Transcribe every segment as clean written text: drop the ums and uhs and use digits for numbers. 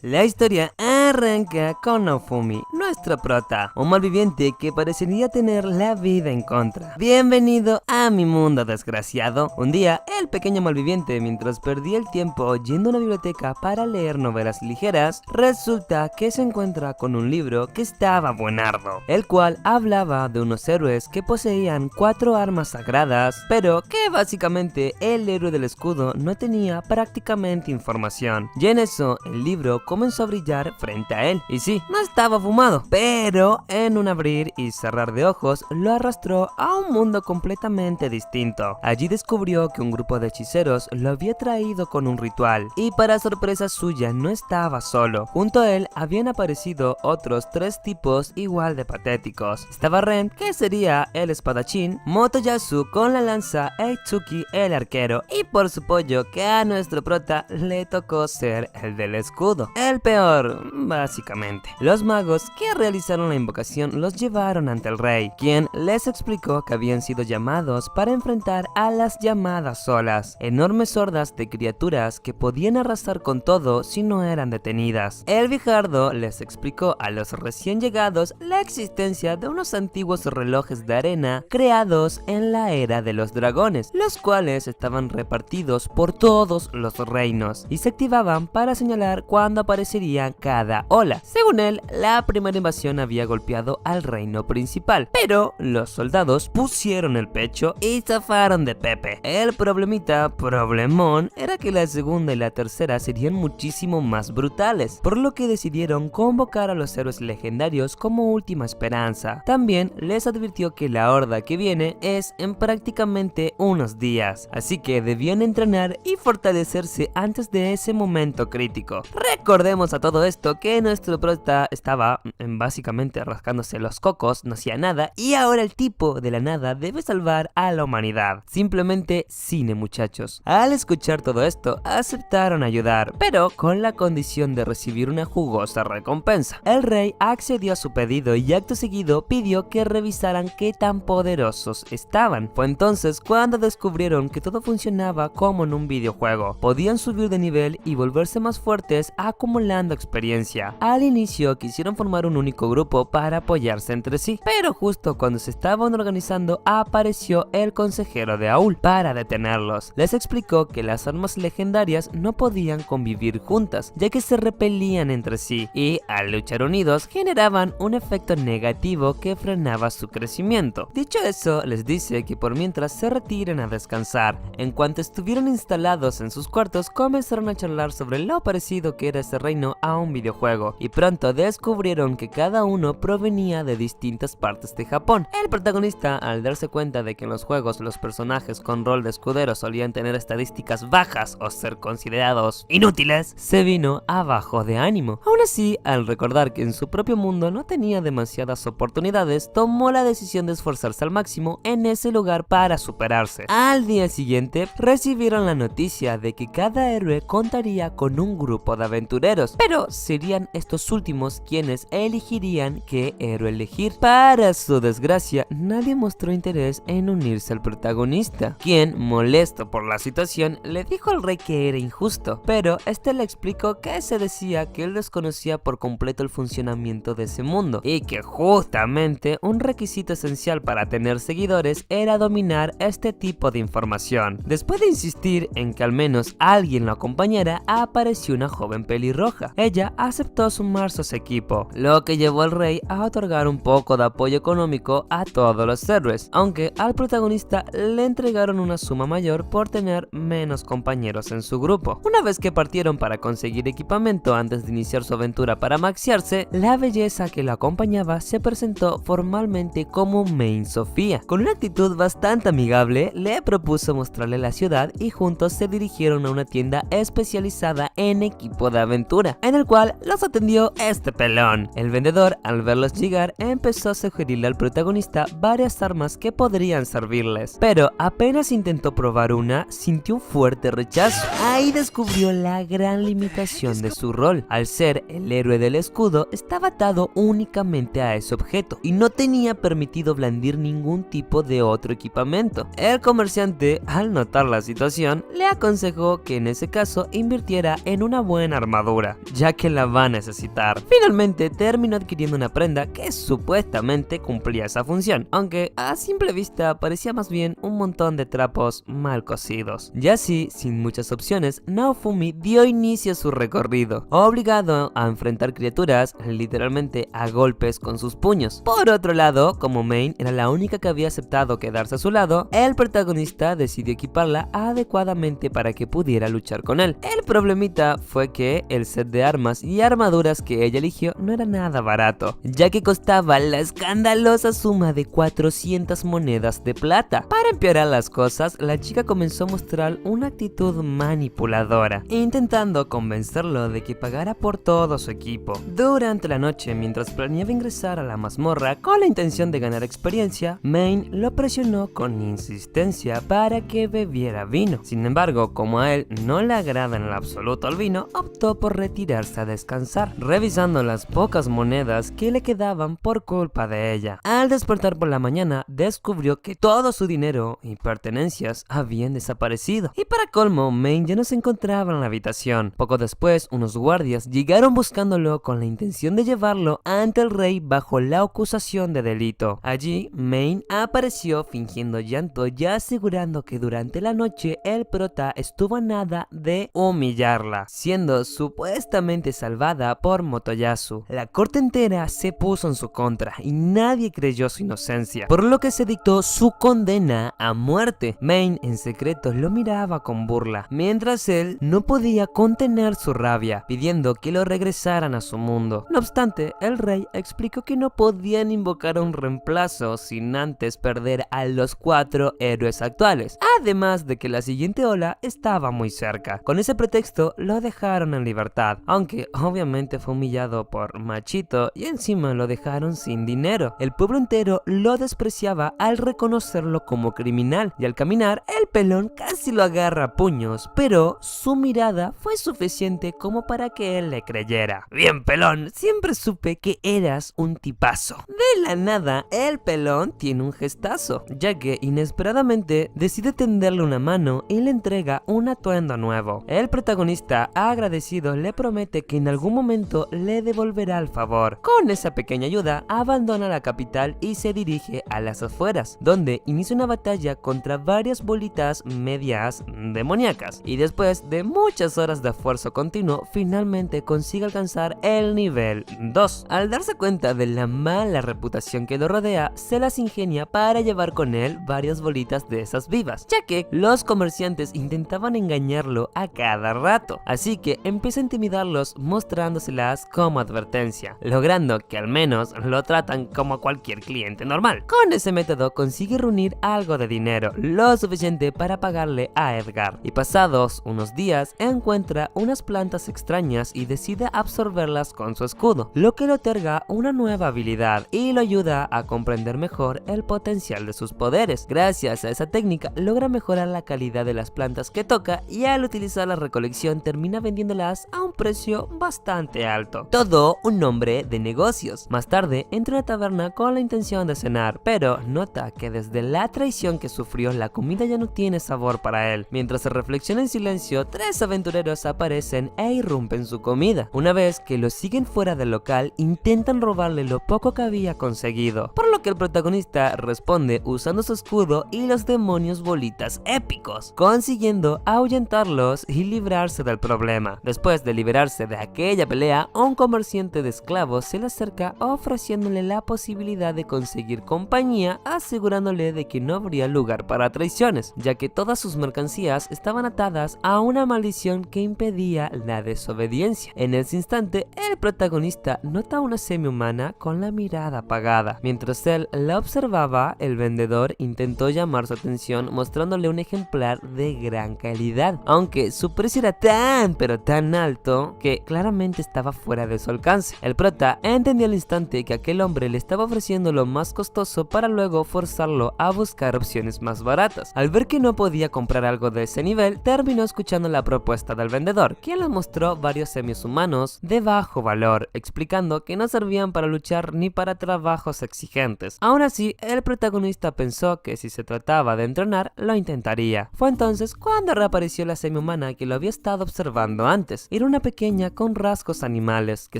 La historia arranca con Naofumi, nuestro prota, un malviviente que parecería tener la vida en contra. Bienvenido a mi mundo desgraciado. Un día, el pequeño malviviente, mientras perdía el tiempo yendo a una biblioteca para leer novelas ligeras, resulta que se encuentra con un libro que estaba buenardo, el cual hablaba de unos héroes que poseían 4 armas sagradas, pero que básicamente el héroe del escudo no tenía prácticamente información. Y en eso, el libro comenzó a brillar frente a él. Y sí, no estaba fumado, pero en un abrir y cerrar de ojos lo arrastró a un mundo completamente distinto. Allí descubrió que un grupo de hechiceros lo había traído con un ritual, y para sorpresa suya no estaba solo. Junto a él habían aparecido otros 3 tipos igual de patéticos. Estaba Ren, que sería el espadachín, Motoyasu con la lanza e Itsuki el arquero, y por su pollo que a nuestro prota le tocó ser el del escudo, el peor, básicamente. Los magos que realizaron la invocación los llevaron ante el rey, quien les explicó que habían sido llamados para enfrentar a las llamadas olas, enormes hordas de criaturas que podían arrasar con todo si no eran detenidas. El viejardo les explicó a los recién llegados la existencia de unos antiguos relojes de arena creados en la era de los dragones, los cuales estaban repartidos por todos los reinos y se activaban para señalar cuándo aparecería cada ola. Según él, la primera invasión había golpeado al reino principal, pero los soldados pusieron el pecho y zafaron de Pepe. El problemón, era que la segunda y la tercera serían muchísimo más brutales, por lo que decidieron convocar a los héroes legendarios como última esperanza. También les advirtió que la horda que viene es en prácticamente unos días, así que debían entrenar y fortalecerse antes de ese momento crítico. Recordemos a todo esto que nuestro prota estaba básicamente rascándose los cocos, no hacía nada, y ahora el tipo de la nada debe salvar a la humanidad. Simplemente cine, muchachos. Al escuchar todo esto, aceptaron ayudar, pero con la condición de recibir una jugosa recompensa. El rey accedió a su pedido y acto seguido pidió que revisaran qué tan poderosos estaban. Fue entonces cuando descubrieron que todo funcionaba como en un videojuego. Podían subir de nivel y volverse más fuertes acumulando experiencia. Al inicio quisieron formar un único grupo para apoyarse entre sí, pero justo cuando se estaban organizando apareció el consejero de Aul para detenerlos. Les explicó que las armas legendarias no podían convivir juntas, ya que se repelían entre sí y al luchar unidos generaban un efecto negativo que frenaba su crecimiento. Dicho eso, les dice que por mientras se retiren a descansar. En cuanto estuvieron instalados en sus cuartos, comenzaron a charlar sobre lo parecido que era ese reino a un videojuego, y pronto descubrieron que cada uno provenía de distintas partes de Japón. El protagonista, al darse cuenta de que en los juegos los personajes con rol de escudero solían tener estadísticas bajas o ser considerados inútiles, se vino abajo de ánimo. Aún así, al recordar que en su propio mundo no tenía demasiadas oportunidades, tomó la decisión de esforzarse al máximo en ese lugar para superarse. Al día siguiente, recibieron la noticia de que cada héroe contaría con un grupo de aventureros, pero serían estos últimos quienes elegirían qué héroe elegir. Para su desgracia, nadie mostró interés en unirse al protagonista, quien, molesto por la situación, le dijo al rey que era injusto, pero este le explicó que se decía que él desconocía por completo el funcionamiento de ese mundo, y que justamente un requisito esencial para tener seguidores era dominar este tipo de información. Después de insistir en que al menos alguien lo acompañara, apareció una joven pelirroja. Ella aceptó sumarse a su equipo, lo que llevó al rey a otorgar un poco de apoyo económico a todos los héroes, aunque al protagonista le entregaron una suma mayor por tener menos compañeros en su grupo. Una vez que partieron para conseguir equipamiento antes de iniciar su aventura para maxiarse, la belleza que lo acompañaba se presentó formalmente como Main Sofía. Con una actitud bastante amigable, le propuso mostrarle la ciudad y juntos se dirigieron a una tienda especializada en equipo de aventura, en el cual los atendió este pelón. El vendedor, al verlos llegar, empezó a sugerirle al protagonista varias armas que podrían servirles, pero apenas intentó probar una, sintió un fuerte rechazo. Ahí descubrió la gran limitación de su rol, al ser el héroe del escudo, estaba atado únicamente a ese objeto y no tenía permitido blandir ningún tipo de otro equipamiento. El comerciante, al notar la situación, le aconsejó que en ese caso invirtiera en una buena armadura, ya que la va a necesitar. Finalmente terminó adquiriendo una prenda que supuestamente cumplía esa función, aunque a simple vista parecía más bien un montón de trapos mal cosidos. Y así, sin muchas opciones, Naofumi dio inicio a su recorrido, obligado a enfrentar criaturas literalmente a golpes con sus puños. Por otro lado, como Main era la única que había aceptado quedarse a su lado, el protagonista decidió equiparla adecuadamente para que pudiera luchar con él. El problemita fue que el set de armas y armaduras que ella eligió no era nada barato, ya que costaba la escandalosa suma de 400 monedas de plata. Para empeorar las cosas, la chica comenzó a mostrar una actitud manipuladora, intentando convencerlo de que pagara por todo su equipo. Durante la noche, mientras planeaba ingresar a la mazmorra con la intención de ganar experiencia, Main lo presionó con insistencia para que bebiera vino. Sin embargo, como a él no le agrada en el absoluto el vino, optó por retirarse a descansar, revisando las pocas monedas que le quedaban por culpa de ella. Al despertar por la mañana, descubrió que todo su dinero y pertenencias habían desaparecido. Y para colmo, Main ya no se encontraba en la habitación. Poco después, unos guardias llegaron buscándolo con la intención de llevarlo ante el rey bajo la acusación de delito. Allí, Main apareció fingiendo llanto y asegurando que durante la noche el prota estuvo a nada de humillarla, siendo supuestamente salvada por Motoyasu. La corte entera se puso en su contra y nadie creyó su inocencia, por lo que se dictó su condena a muerte. Main en secreto lo miraba con burla, mientras él no podía contener su rabia, pidiendo que lo regresaran a su mundo. No obstante, el rey explicó que no podían invocar a un reemplazo sin antes perder a los 4 héroes actuales, además de que la siguiente ola estaba muy cerca. Con ese pretexto lo dejaron en libertad, aunque obviamente fue humillado por Machito y encima lo dejaron sin dinero. El pueblo entero lo despreciaba al reconocerlo como criminal, y al caminar el pelón casi lo agarra a puños, pero su mirada fue suficiente como para que él le creyera. Bien, pelón, siempre supe que eras un tipazo. De la nada, el pelón tiene un gestazo, ya que inesperadamente decide tenderle una mano y le entrega un atuendo nuevo. El protagonista, agradecido, le promete que en algún momento le devolverá el favor. Con esa pequeña ayuda, abandona la capital y se dirige a las afueras, donde inicia una batalla contra varias bolitas medias demoníacas, y después de muchas horas de esfuerzo continuo, finalmente consigue alcanzar el nivel 2. Al darse cuenta de la mala reputación que lo rodea, se las ingenia para llevar con él varias bolitas de esas vivas, ya que los comerciantes intentaban engañarlo a cada rato, así que empieza a intimidarlos mostrándoselas como advertencia, logrando que al menos lo tratan como cualquier cliente normal. Con ese método consigue reunir algo de dinero, lo suficiente para pagarle a Edgar, y pasados unos días encuentra unas plantas extrañas y decide absorberlas con su escudo, lo que le otorga una nueva habilidad y lo ayuda a comprender mejor el potencial de sus poderes. Gracias a esa técnica logra mejorar la calidad de las plantas que toca, y al utilizar la recolección termina vendiéndolas a un precio bastante alto. Todo un hombre de negocios. Más tarde entra a una taberna con la intención de cenar, pero nota que desde la traición que sufrió, la comida ya no tiene sabor para él. Mientras se reflexiona en silencio, 3 aventureros aparecen e irrumpen su comida. Una vez que lo siguen fuera del local, intentan robarle lo poco que había conseguido, por lo que el protagonista responde usando su escudo y los demonios bolitas épicos, consiguiendo ahuyentarlos y librarse del problema. Después de liberarse de aquella pelea, un comerciante de esclavos se le acerca ofreciéndole la posibilidad de conseguir compañía, asegurándole de que no habría lugar para traiciones, ya que todas sus mercancías estaban atadas a una maldición que impedía la desobediencia. En ese instante, el protagonista nota una semi-humana con la mirada apagada. Mientras él la observaba, el vendedor intentó llamar su atención mostrándole un ejemplar de gran calidad, aunque su precio era tan pero tan alto que claramente estaba fuera de su alcance. El prota entendió al instante que aquel hombre le estaba ofreciendo lo más costoso para luego forzarlo a buscar opciones más baratas. Al ver que no podía comprar algo de ese nivel, terminó escuchando la propuesta del vendedor, quien le mostró varios semihumanos manos de bajo valor, explicando que no servían para luchar ni para trabajos exigentes. Aún así, el protagonista pensó que si se trataba de entrenar, lo intentaría. Fue entonces cuando reapareció la semi-humana que lo había estado observando antes. Era una pequeña con rasgos animales que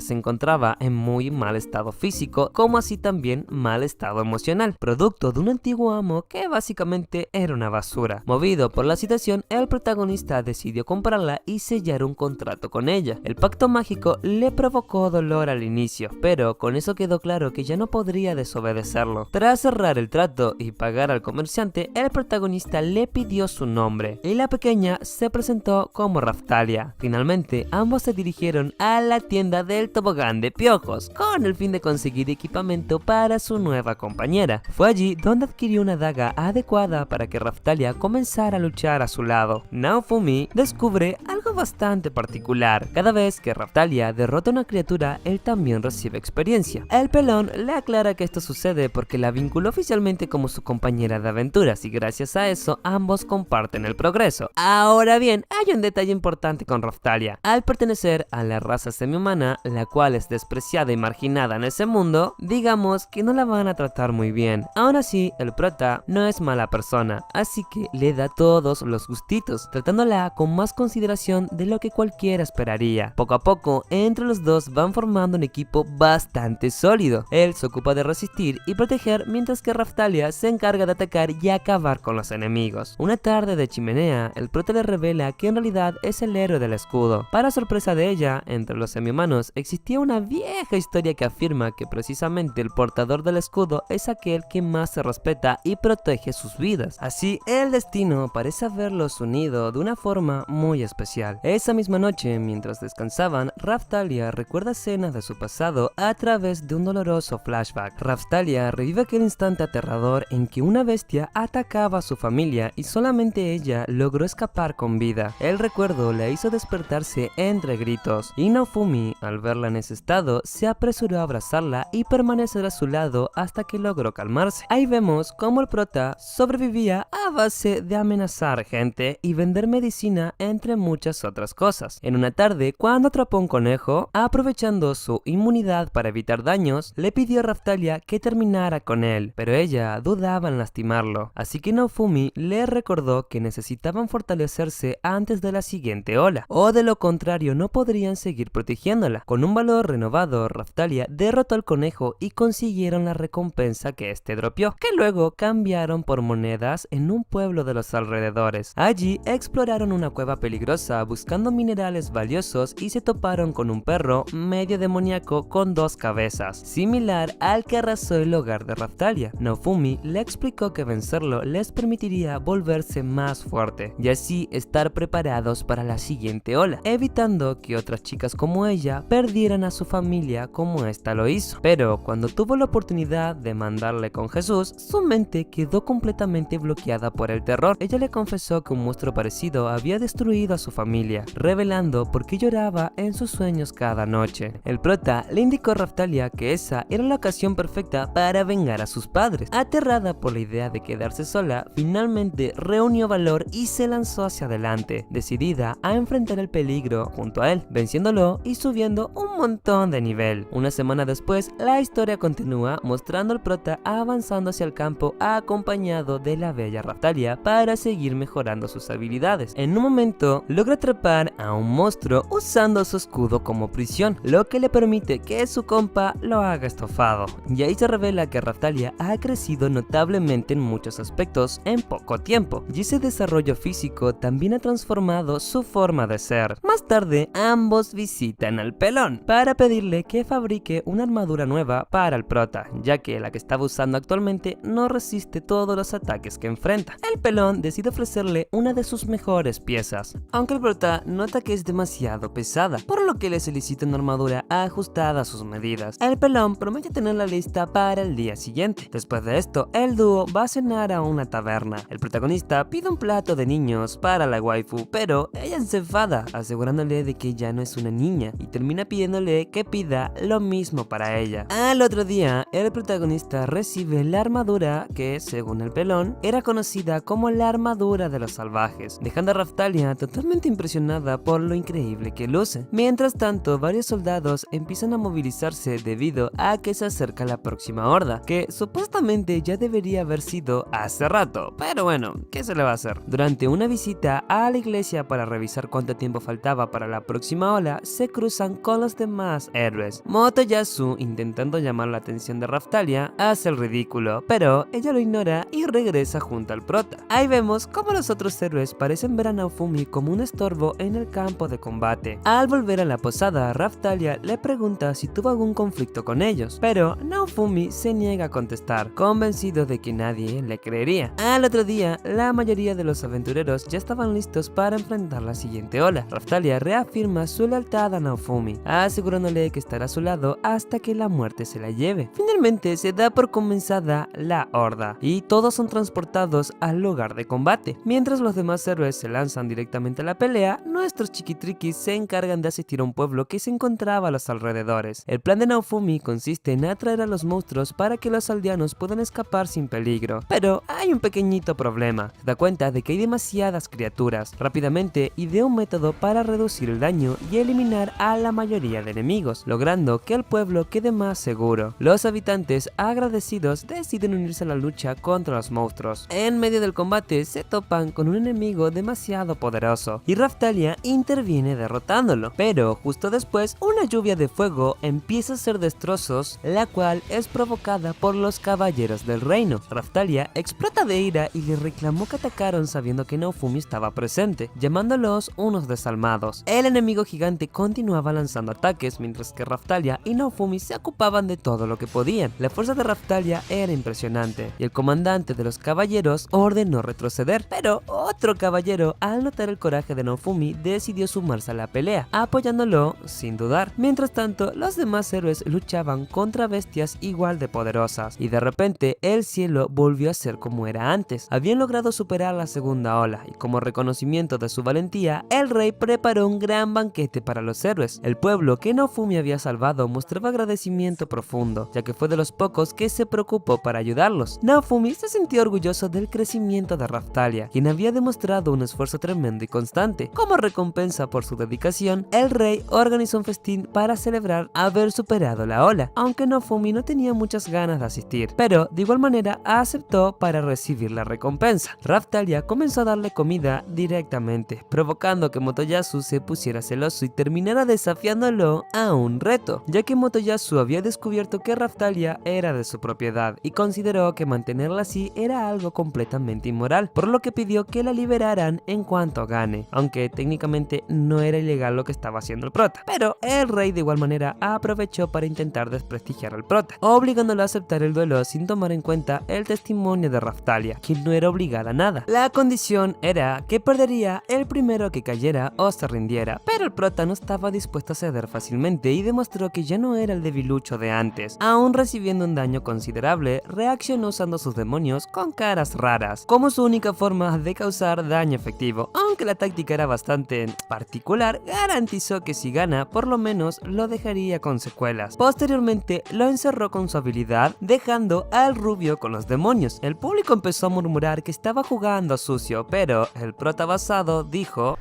se encontraba en muy mal estado físico, como así también mal estado emocional, producto de un antiguo amo que básicamente era una basura. Movido por la situación, el protagonista decidió comprarla y sellar un contrato con ella. El pacto mágico le provocó dolor al inicio, pero con eso quedó claro que ya no podría desobedecerlo. Tras cerrar el trato y pagar al comerciante, el protagonista le pidió su nombre y la pequeña se presentó como Raftalia. Finalmente, ambos se dirigieron a la tienda del tobogán de piojos con el fin de conseguir equipamiento para su nueva compañera. Fue allí donde adquirió una daga adecuada para que Raftalia comenzara a luchar a su lado. Naofumi descubre algo bastante particular. Cada vez que Raftalia derrota a una criatura, él también recibe experiencia. El pelón le aclara que esto sucede porque la vinculó oficialmente como su compañera de aventuras y gracias a eso ambos comparten el progreso. Ahora bien, hay un detalle importante con Raftalia. Al pertenecer a la raza semi-humana, la cual es despreciada y marginada en ese mundo, digamos que no la van a tratar muy bien. Aún así, el prota no es mala persona, así que le da todos los gustitos, tratándola con más consideración de lo que cualquiera esperaría. Poco a poco, entre los dos van formando un equipo bastante sólido. Él se ocupa de resistir y proteger, mientras que Raftalia se encarga de atacar y acabar con los enemigos. Una tarde de chimenea, el prota le revela que en realidad es el héroe del escudo. Para sorpresa de ella, entre los semi-humanos existía una vieja historia que afirma que precisamente el portador del escudo es aquel que más se respeta y protege sus vidas. Así, el destino parece haberlos unido de una forma muy especial. Esa misma noche, mientras descansaban, Raftalia recuerda escenas de su pasado a través de un doloroso flashback. Raftalia revive aquel instante aterrador en que una bestia atacaba a su familia y solamente ella logró escapar con vida. El recuerdo la hizo despertarse entre gritos y Naofumi, al verla en ese estado, se apresuró a abrazarla y permanecer a su lado hasta que logró calmarse. Ahí vemos cómo el prota sobrevivía a base de amenazar gente y vender medicina, entre muchas otras cosas. En una tarde, cuando atrapó un conejo, aprovechando su inmunidad para evitar daños, le pidió a Raftalia que terminara con él, pero ella dudaba en lastimarlo, así que Naofumi le recordó que necesitaban fortalecerse antes de la siguiente ola, o de lo contrario no podrían seguir protegiéndola. Con un valor renovado, Raftalia derrotó al conejo y consiguieron la recompensa que este dropeó, que luego cambiaron por monedas en un pueblo de los alrededores. Allí exploraron una cueva peligrosa buscando minerales valiosos y se toparon con un perro medio demoníaco con 2 cabezas, similar al que arrasó el hogar de Raftalia. Naofumi le explicó que vencerlo les permitiría volverse más fuerte y así estar preparados para la siguiente ola, evitando que otras chicas como ella perdieran a su familia como esta lo hizo. Pero cuando tuvo la oportunidad de mandarle con Jesús, su mente quedó completamente bloqueada por el terror. Ella le confesó que un monstruo parecido había destruido a su familia, revelando por qué lloraba en sus sueños cada noche. El prota le indicó a Raftalia que esa era la ocasión perfecta para vengar a sus padres. Aterrada por la idea de quedarse sola, finalmente reunió valor y se lanzó hacia adelante, decidida a enfrentar el peligro junto a él, venciéndolo y subiendo un montón de nivel. Una semana después, la historia continúa mostrando al prota avanzando hacia el campo acompañado de la bella Raftalia para seguir mejorando sus habilidades. En un momento, logra atrapar a un monstruo usando su escudo como prisión, lo que le permite que su compa lo haga estofado. Y ahí se revela que Raftalia ha crecido notablemente en muchos aspectos en poco tiempo, y ese desarrollo físico también ha transformado su forma de ser. Más tarde, ambos visitan al pelón para pedirle que fabrique una armadura nueva para el prota, ya que la que estaba usando actualmente no resiste todos los ataques que enfrenta. El pelón decide ofrecerle una de sus mejores piezas, aunque el prota nota que es demasiado pesada, por lo que le solicita una armadura ajustada a sus medidas. El pelón promete tenerla lista para el día siguiente. Después de esto, el dúo va a cenar a una taberna. El protagonista pide un plato de niños para la waifu, pero ella se enfada, asegurándole de que ya no es una niña, y termina pidiéndole que pida lo mismo para ella. Al otro día, el protagonista recibe la armadura que, según el pelón, era conocida como la armadura de los salvajes, dejando a Raftalia totalmente impresionada por lo increíble que luce. Mientras Mientras tanto, varios soldados empiezan a movilizarse debido a que se acerca la próxima horda, que supuestamente ya debería haber sido hace rato, pero bueno, ¿qué se le va a hacer? Durante una visita a la iglesia para revisar cuánto tiempo faltaba para la próxima ola, se cruzan con los demás héroes. Motoyasu, intentando llamar la atención de Raftalia, hace el ridículo, pero ella lo ignora y regresa junto al prota. Ahí vemos cómo los otros héroes parecen ver a Naofumi como un estorbo en el campo de combate. Al volver a la posada, Raftalia le pregunta si tuvo algún conflicto con ellos, pero Naofumi se niega a contestar, convencido de que nadie le creería. Al otro día, la mayoría de los aventureros ya estaban listos para enfrentar la siguiente ola. Raftalia reafirma su lealtad a Naofumi, asegurándole que estará a su lado hasta que la muerte se la lleve. Finalmente se da por comenzada la horda y todos son transportados al lugar de combate. Mientras los demás héroes se lanzan directamente a la pelea, nuestros chiquitriquis se encargan de asistir a un pueblo que se encontraba a los alrededores. El plan de Naofumi consiste en atraer a los monstruos para que los aldeanos puedan escapar sin peligro, pero hay un pequeñito problema. Se da cuenta de que hay demasiadas criaturas. Rápidamente idea un método para reducir el daño y eliminar a la mayoría de enemigos, logrando que el pueblo quede más seguro. Los habitantes agradecidos deciden unirse a la lucha contra los monstruos. En medio del combate se topan con un enemigo demasiado poderoso y Raftalia interviene derrotándolo, pero justo después una lluvia de fuego empieza a hacer destrozos, la cual es provocada por los caballeros del reino. Raftalia explota de ira y le reclamó que atacaron sabiendo que Naofumi estaba presente, llamándolos unos desalmados. El enemigo gigante continuaba lanzando ataques mientras que Raftalia y Naofumi se ocupaban de todo lo que podían. La fuerza de Raftalia era impresionante y el comandante de los caballeros ordenó retroceder, pero otro caballero, al notar el coraje de Naofumi, decidió sumarse a la pelea, apoyándolo sin dudar. Mientras tanto, los demás héroes luchaban contra bestias igual de poderosas y de repente el cielo volvió a ser como era antes. Habían logrado superar la segunda ola y como reconocimiento de su valentía, el rey preparó un gran banquete para los héroes. El pueblo que Naofumi había salvado mostraba agradecimiento profundo, ya que fue de los pocos que se preocupó para ayudarlos. Naofumi se sintió orgulloso del crecimiento de Raftalia, quien había demostrado un esfuerzo tremendo y constante. Como recompensa por su dedicación, el rey organizó un festín para celebrar haber superado la ola, aunque Naofumi no tenía muchas ganas de asistir, pero de igual manera aceptó para recibir la recompensa. Raftalia comenzó a darle comida directamente, provocando que Motoyasu se pusiera celoso y terminara desafiándolo a un reto, ya que Motoyasu había descubierto que Raftalia era de su propiedad y consideró que mantenerla así era algo completamente inmoral, por lo que pidió que la liberaran en cuanto gane, aunque técnicamente no era ilegal lo que estaba haciendo el prota, pero el rey de igual manera aprovechó para intentar desprestigiar al prota, obligándolo a aceptar el duelo sin tomar en cuenta el testimonio de Raftalia, quien no era obligada a nada. La condición era que perdería el primero que cayera o se rindiera, pero el prota no estaba dispuesto a ceder fácilmente y demostró que ya no era el debilucho de antes. Aún recibiendo un daño considerable, reaccionó usando sus demonios con caras raras, como su única forma de causar daño efectivo. Aunque la táctica era bastante particular, garantizó que si gana, por lo menos lo dejaría con secuelas. Posteriormente, lo encerró con su habilidad, dejando al rubio con los demonios. El público empezó a murmurar que estaba jugando sucio, pero el prota basado dijo: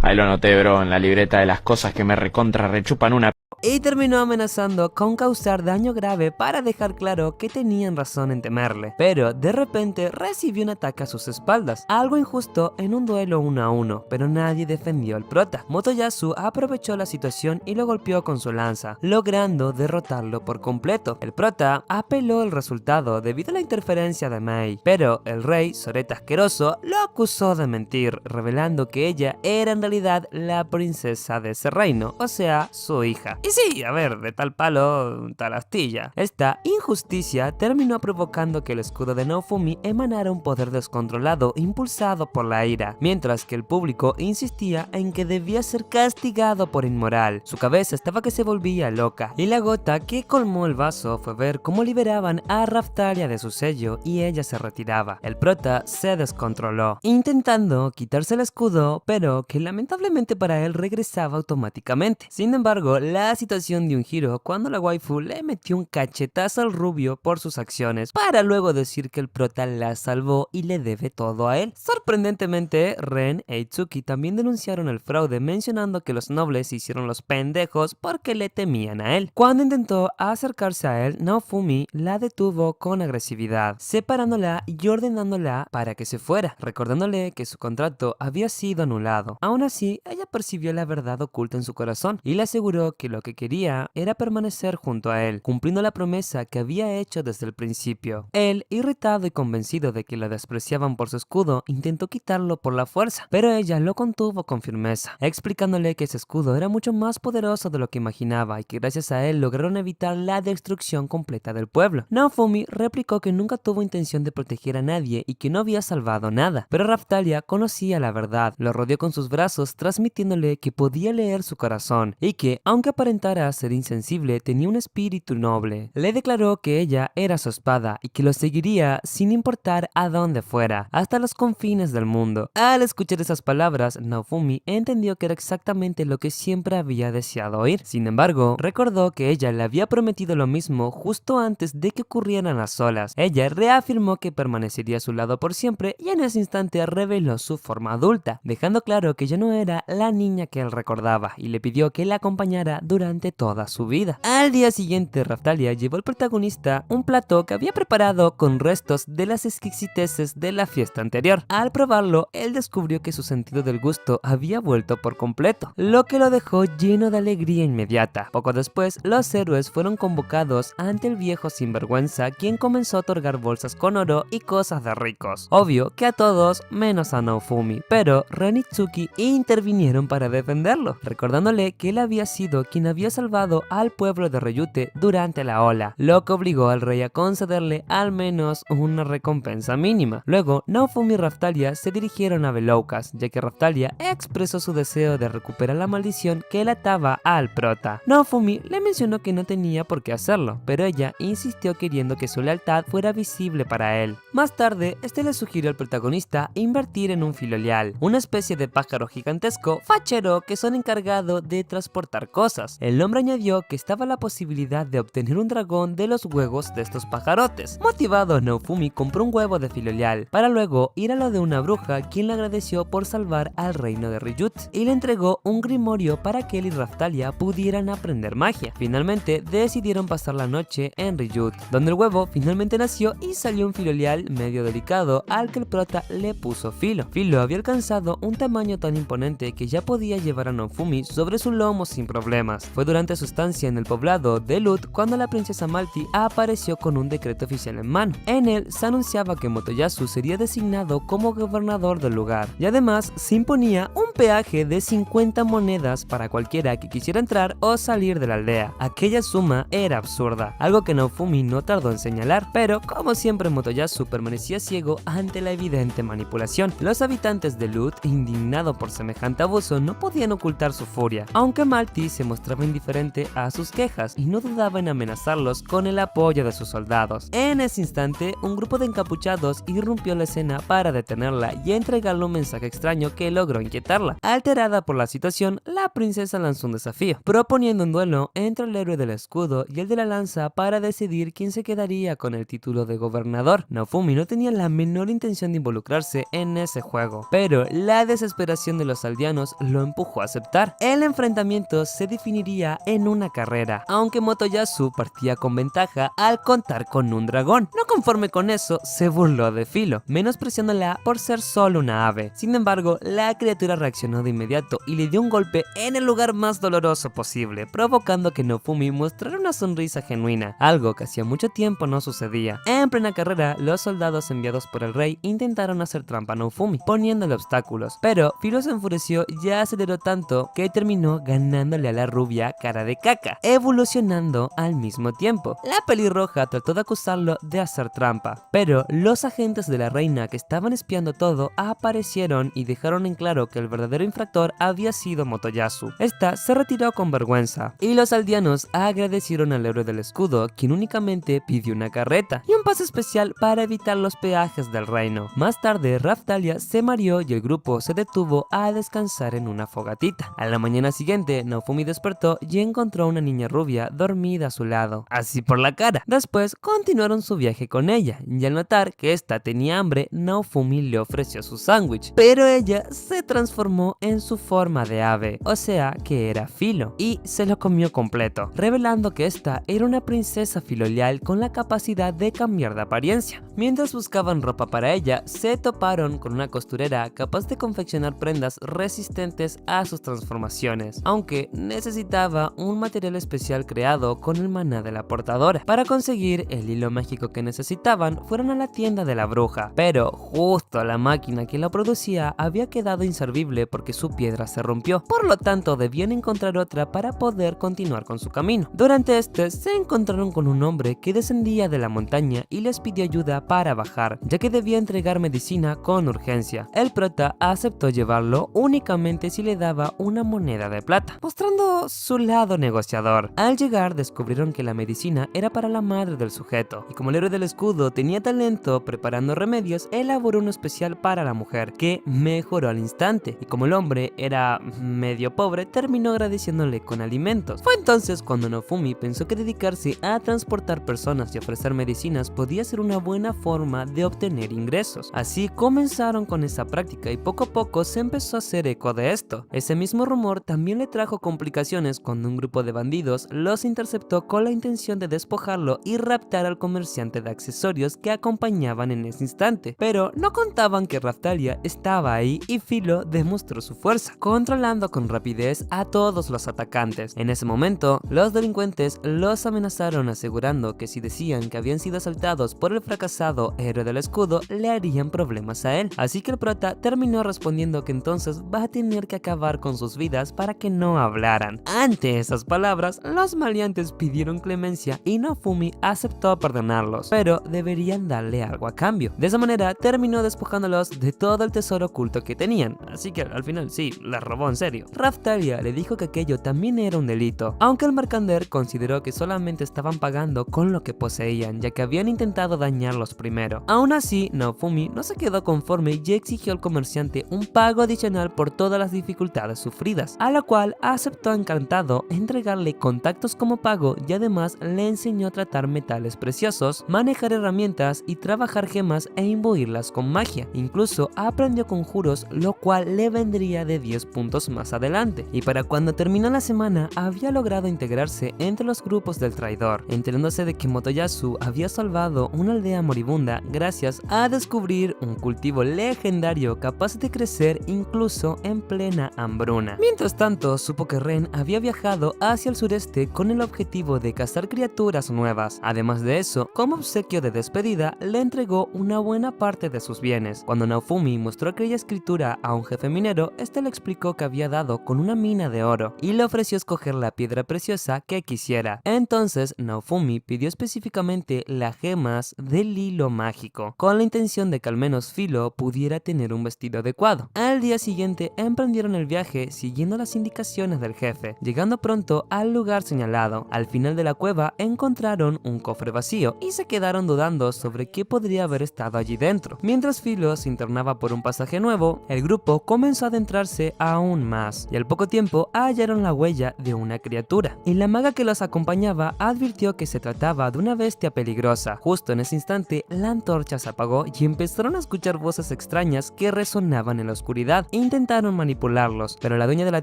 ahí lo noté, bro, en la libreta de las cosas que me recontra rechupan una... y terminó amenazando con causar daño grave para dejar claro que tenían razón en temerle. Pero de repente recibió un ataque a sus espaldas, algo injusto en un duelo 1 a 1, pero nadie defendió al prota. Motoyasu aprovechó la situación y lo golpeó con su lanza, logrando derrotarlo por completo. El prota apeló el resultado debido a la interferencia de Mei, pero el rey, Soreta asqueroso, lo acusó de mentir, revelando que ella era en realidad la princesa de ese reino, o sea, su hija. Y sí, a ver, de tal palo, tal astilla. Esta injusticia terminó provocando que el escudo de Naofumi emanara un poder descontrolado impulsado por la ira, mientras que el público insistía en que debía ser castigado por inmoral. Su cabeza estaba que se volvía loca, y la gota que colmó el vaso fue ver cómo liberaban a Raftalia de su sello y ella se retiraba. El prota se descontroló, intentando quitarse el escudo, pero que lamentablemente para él regresaba automáticamente. Sin embargo, la situación dio un giro cuando la waifu le metió un cachetazo al rubio por sus acciones, para luego decir que el prota la salvó y le debe todo a él. Sorprendentemente, Ren e Itsuki también denunciaron el fraude, mencionando que los nobles se hicieron los pendejos porque le temían a él. Cuando intentó acercarse a él, Naofumi la detuvo con agresividad, separándola y ordenándola para que se fuera, recordándole que su contrato había sido anulado. Aún así, ella percibió la verdad oculta en su corazón y le aseguró que lo que quería era permanecer junto a él, cumpliendo la promesa que había hecho desde el principio. Él, irritado y convencido de que la despreciaban por su escudo, intentó quitarlo por la fuerza, pero ella lo contuvo con firmeza, explicándole que ese escudo era mucho más poderoso de lo que imaginaba y que gracias a él lograron evitar la destrucción completa del pueblo. Naofumi replicó que nunca tuvo intención de proteger a nadie y que no había salvado nada, pero Raphtalia conocía la verdad, lo rodeó con sus brazos transmitiéndole que podía leer su corazón y que, aunque aparentara ser insensible, tenía un espíritu noble. Le declaró que ella era su espada y que lo seguiría sin importar a dónde fuera, hasta los confines del mundo. Al escuchar esas palabras, Naofumi entendió que era exactamente lo que siempre había deseado oír. Sin embargo, recordó que ella le había prometido lo mismo justo antes de que ocurrieran las olas. Ella reafirmó que permanecería a su lado por siempre y en ese instante reveló su forma adulta, dejando claro que ya no era la niña que él recordaba y le pidió que la acompañara durante toda su vida. Al día siguiente, Raphtalia llevó al protagonista un plato que había preparado con restos de las exquisiteces de la fiesta anterior. Al probarlo, él descubrió que su sentido del gusto había vuelto por completo, lo que lo dejó lleno de alegría inmediata. Poco después, los héroes fueron convocados ante el viejo sinvergüenza, quien comenzó a otorgar bolsas con oro y cosas de ricos. Obvio que a todos menos a Naofumi, pero Ren y Itsuki intervinieron para defenderlo, recordándole que él había sido quien había salvado al pueblo de Ryute durante la ola, lo que obligó al rey a concederle al menos una recompensa mínima. Luego, Naofumi y Raphtalia se dirigieron a Veloukas, ya que Raphtalia expresó su deseo de recuperar la maldición que le ataba al prota. Naofumi le mencionó que no tenía por qué hacerlo, pero ella insistió queriendo que su lealtad fuera visible para él. Más tarde, este le sugirió al protagonista invertir en un filolial, una especie de pájaro gigantesco fachero que son encargado de transportar cosas. El hombre añadió que estaba la posibilidad de obtener un dragón de los huevos de estos pajarotes. Motivado, Naofumi compró un huevo de filolial para luego ir a lo de una bruja, quien le agradeció por salvar al reino de Ryut y le entregó un grimorio para que él y Raphtalia pudieran aprender magia. Finalmente decidieron pasar la noche en Ryut, donde el huevo finalmente nació y salió un filolial medio delicado al que el prota le puso filo. Filo había alcanzado un tamaño tan imponente que ya podía llevar a Naofumi sobre su lomo sin problemas. Fue durante su estancia en el poblado de Lut cuando la princesa Malti apareció con un decreto oficial en mano. En él se anunciaba que Motoyasu sería designado como gobernador del lugar y además se imponía un peaje de 50 monedas para cualquiera que quisiera entrar o salir de la aldea. Aquella suma era absurda, algo que Naofumi no tardó en señalar, pero como siempre Motoyasu permanecía ciego ante la evidente manipulación. Los habitantes de Lut, indignados por semejante abuso, no podían ocultar su furia, aunque Malti se mostraba indiferente a sus quejas y no dudaba en amenazarlos con el apoyo de sus soldados. En ese instante, un grupo de encapuchados irrumpió la escena para detenerla y entregarle un mensaje extraño que logró inquietarla. Alterada por la situación, la princesa lanzó un desafío, proponiendo un duelo entre el héroe del escudo y el de la lanza para decidir quién se quedaría con el título de gobernador. Naofumi no tenía la menor intención de involucrarse en ese juego, pero la desesperación de los aldeanos lo empujó a aceptar. El enfrentamiento se definiría en una carrera, aunque Motoyasu partía con ventaja al contar con un dragón. No conforme con eso, se burló de Filo, menospreciándola por ser solo una ave. Sin embargo, la criatura reaccionó de inmediato y le dio un golpe en el lugar más doloroso posible, provocando que Naofumi mostrara una sonrisa genuina, algo que hacía mucho tiempo no sucedía. En plena carrera, los soldados enviados por el rey intentaron hacer trampa a Naofumi, poniéndole obstáculos, pero Filo se enfureció y aceleró tanto que terminó ganándole a la rubia cara de caca, evolucionando al mismo tiempo. La pelirroja trató de acusarlo de hacer trampa, pero los agentes de la reina que estaban espiando todo aparecieron y dejaron en claro que el verdadero infractor había sido Motoyasu. Esta se retiró con vergüenza y los aldeanos agradecieron al héroe del escudo, quien únicamente pidió una carreta y un pase especial para evitar los peajes del reino. Más tarde, Raphtalia se mareó y el grupo se detuvo a descansar en una fogatita. A la mañana siguiente, Naofumi despertó despertó y encontró a una niña rubia dormida a su lado, así por la cara. Después continuaron su viaje con ella, y al notar que esta tenía hambre, Naofumi le ofreció su sándwich, pero ella se transformó en su forma de ave, o sea que era Filo, y se lo comió completo, revelando que esta era una princesa filolial con la capacidad de cambiar de apariencia. Mientras buscaban ropa para ella, se toparon con una costurera capaz de confeccionar prendas resistentes a sus transformaciones, aunque necesitaba un material especial creado con el maná de la portadora. Para conseguir el hilo mágico que necesitaban, fueron a la tienda de la bruja, pero justo la máquina que lo producía había quedado inservible porque su piedra se rompió, por lo tanto debían encontrar otra para poder continuar con su camino. Durante este se encontraron con un hombre que descendía de la montaña y les pidió ayuda para bajar, ya que debía entregar medicina con urgencia. El prota aceptó llevarlo únicamente si le daba una moneda de plata, mostrando su lado negociador. Al llegar descubrieron que la medicina era para la madre del sujeto, y como el héroe del escudo tenía talento preparando remedios, elaboró uno especial para la mujer, que mejoró al instante, y como el hombre era medio pobre, terminó agradeciéndole con alimentos. Fue entonces cuando Naofumi pensó que dedicarse a transportar personas y ofrecer medicinas podía ser una buena forma de obtener ingresos. Así comenzaron con esa práctica y poco a poco se empezó a hacer eco de esto. Ese mismo rumor también le trajo complicaciones cuando un grupo de bandidos los interceptó con la intención de despojarlo y raptar al comerciante de accesorios que acompañaban en ese instante, pero no contaban que Raftalia estaba ahí y Filo demostró su fuerza, controlando con rapidez a todos los atacantes. En ese momento, los delincuentes los amenazaron asegurando que si decían que habían sido asaltados por el fracasado héroe del escudo, le harían problemas a él. Así que el prota terminó respondiendo que entonces va a tener que acabar con sus vidas para que no hablaran. Ante esas palabras, los maleantes pidieron clemencia y Naofumi aceptó perdonarlos, pero deberían darle algo a cambio. De esa manera terminó despojándolos de todo el tesoro oculto que tenían, así que al final sí, les robó en serio. Raftalia le dijo que aquello también era un delito, aunque el mercader consideró que solamente estaban pagando con lo que poseían, ya que habían intentado dañarlos primero. Aún así, Naofumi no se quedó conforme y exigió al comerciante un pago adicional por todas las dificultades sufridas, a la cual aceptó encantado entregarle contactos como pago y además le enseñó a tratar metales preciosos, manejar herramientas y trabajar gemas e imbuirlas con magia. Incluso aprendió conjuros, lo cual le vendría de 10 puntos más adelante. Y para cuando terminó la semana, había logrado integrarse entre los grupos del traidor, enterándose de que Motoyasu había salvado una aldea moribunda gracias a descubrir un cultivo legendario capaz de crecer incluso en plena hambruna. Mientras tanto, supo que Ren había viajado hacia el sureste con el objetivo de cazar criaturas nuevas. Además de eso, como obsequio de despedida, le entregó una buena parte de sus bienes. Cuando Naofumi mostró aquella escritura a un jefe minero, este le explicó que había dado con una mina de oro y le ofreció escoger la piedra preciosa que quisiera. Entonces Naofumi pidió específicamente las gemas del hilo mágico, con la intención de que al menos Filo pudiera tener un vestido adecuado. Al día siguiente emprendieron el viaje siguiendo las indicaciones del jefe, llegando pronto al lugar señalado. Al final de la cueva encontraron un cofre vacío y se quedaron dudando sobre qué podría haber estado allí dentro. Mientras Filo se internaba por un pasaje nuevo, el grupo comenzó a adentrarse aún más y al poco tiempo hallaron la huella de una criatura, y la maga que los acompañaba advirtió que se trataba de una bestia peligrosa. Justo en ese instante la antorcha se apagó y empezaron a escuchar voces extrañas que resonaban en la oscuridad. Intentaron manipularlos, pero la dueña de la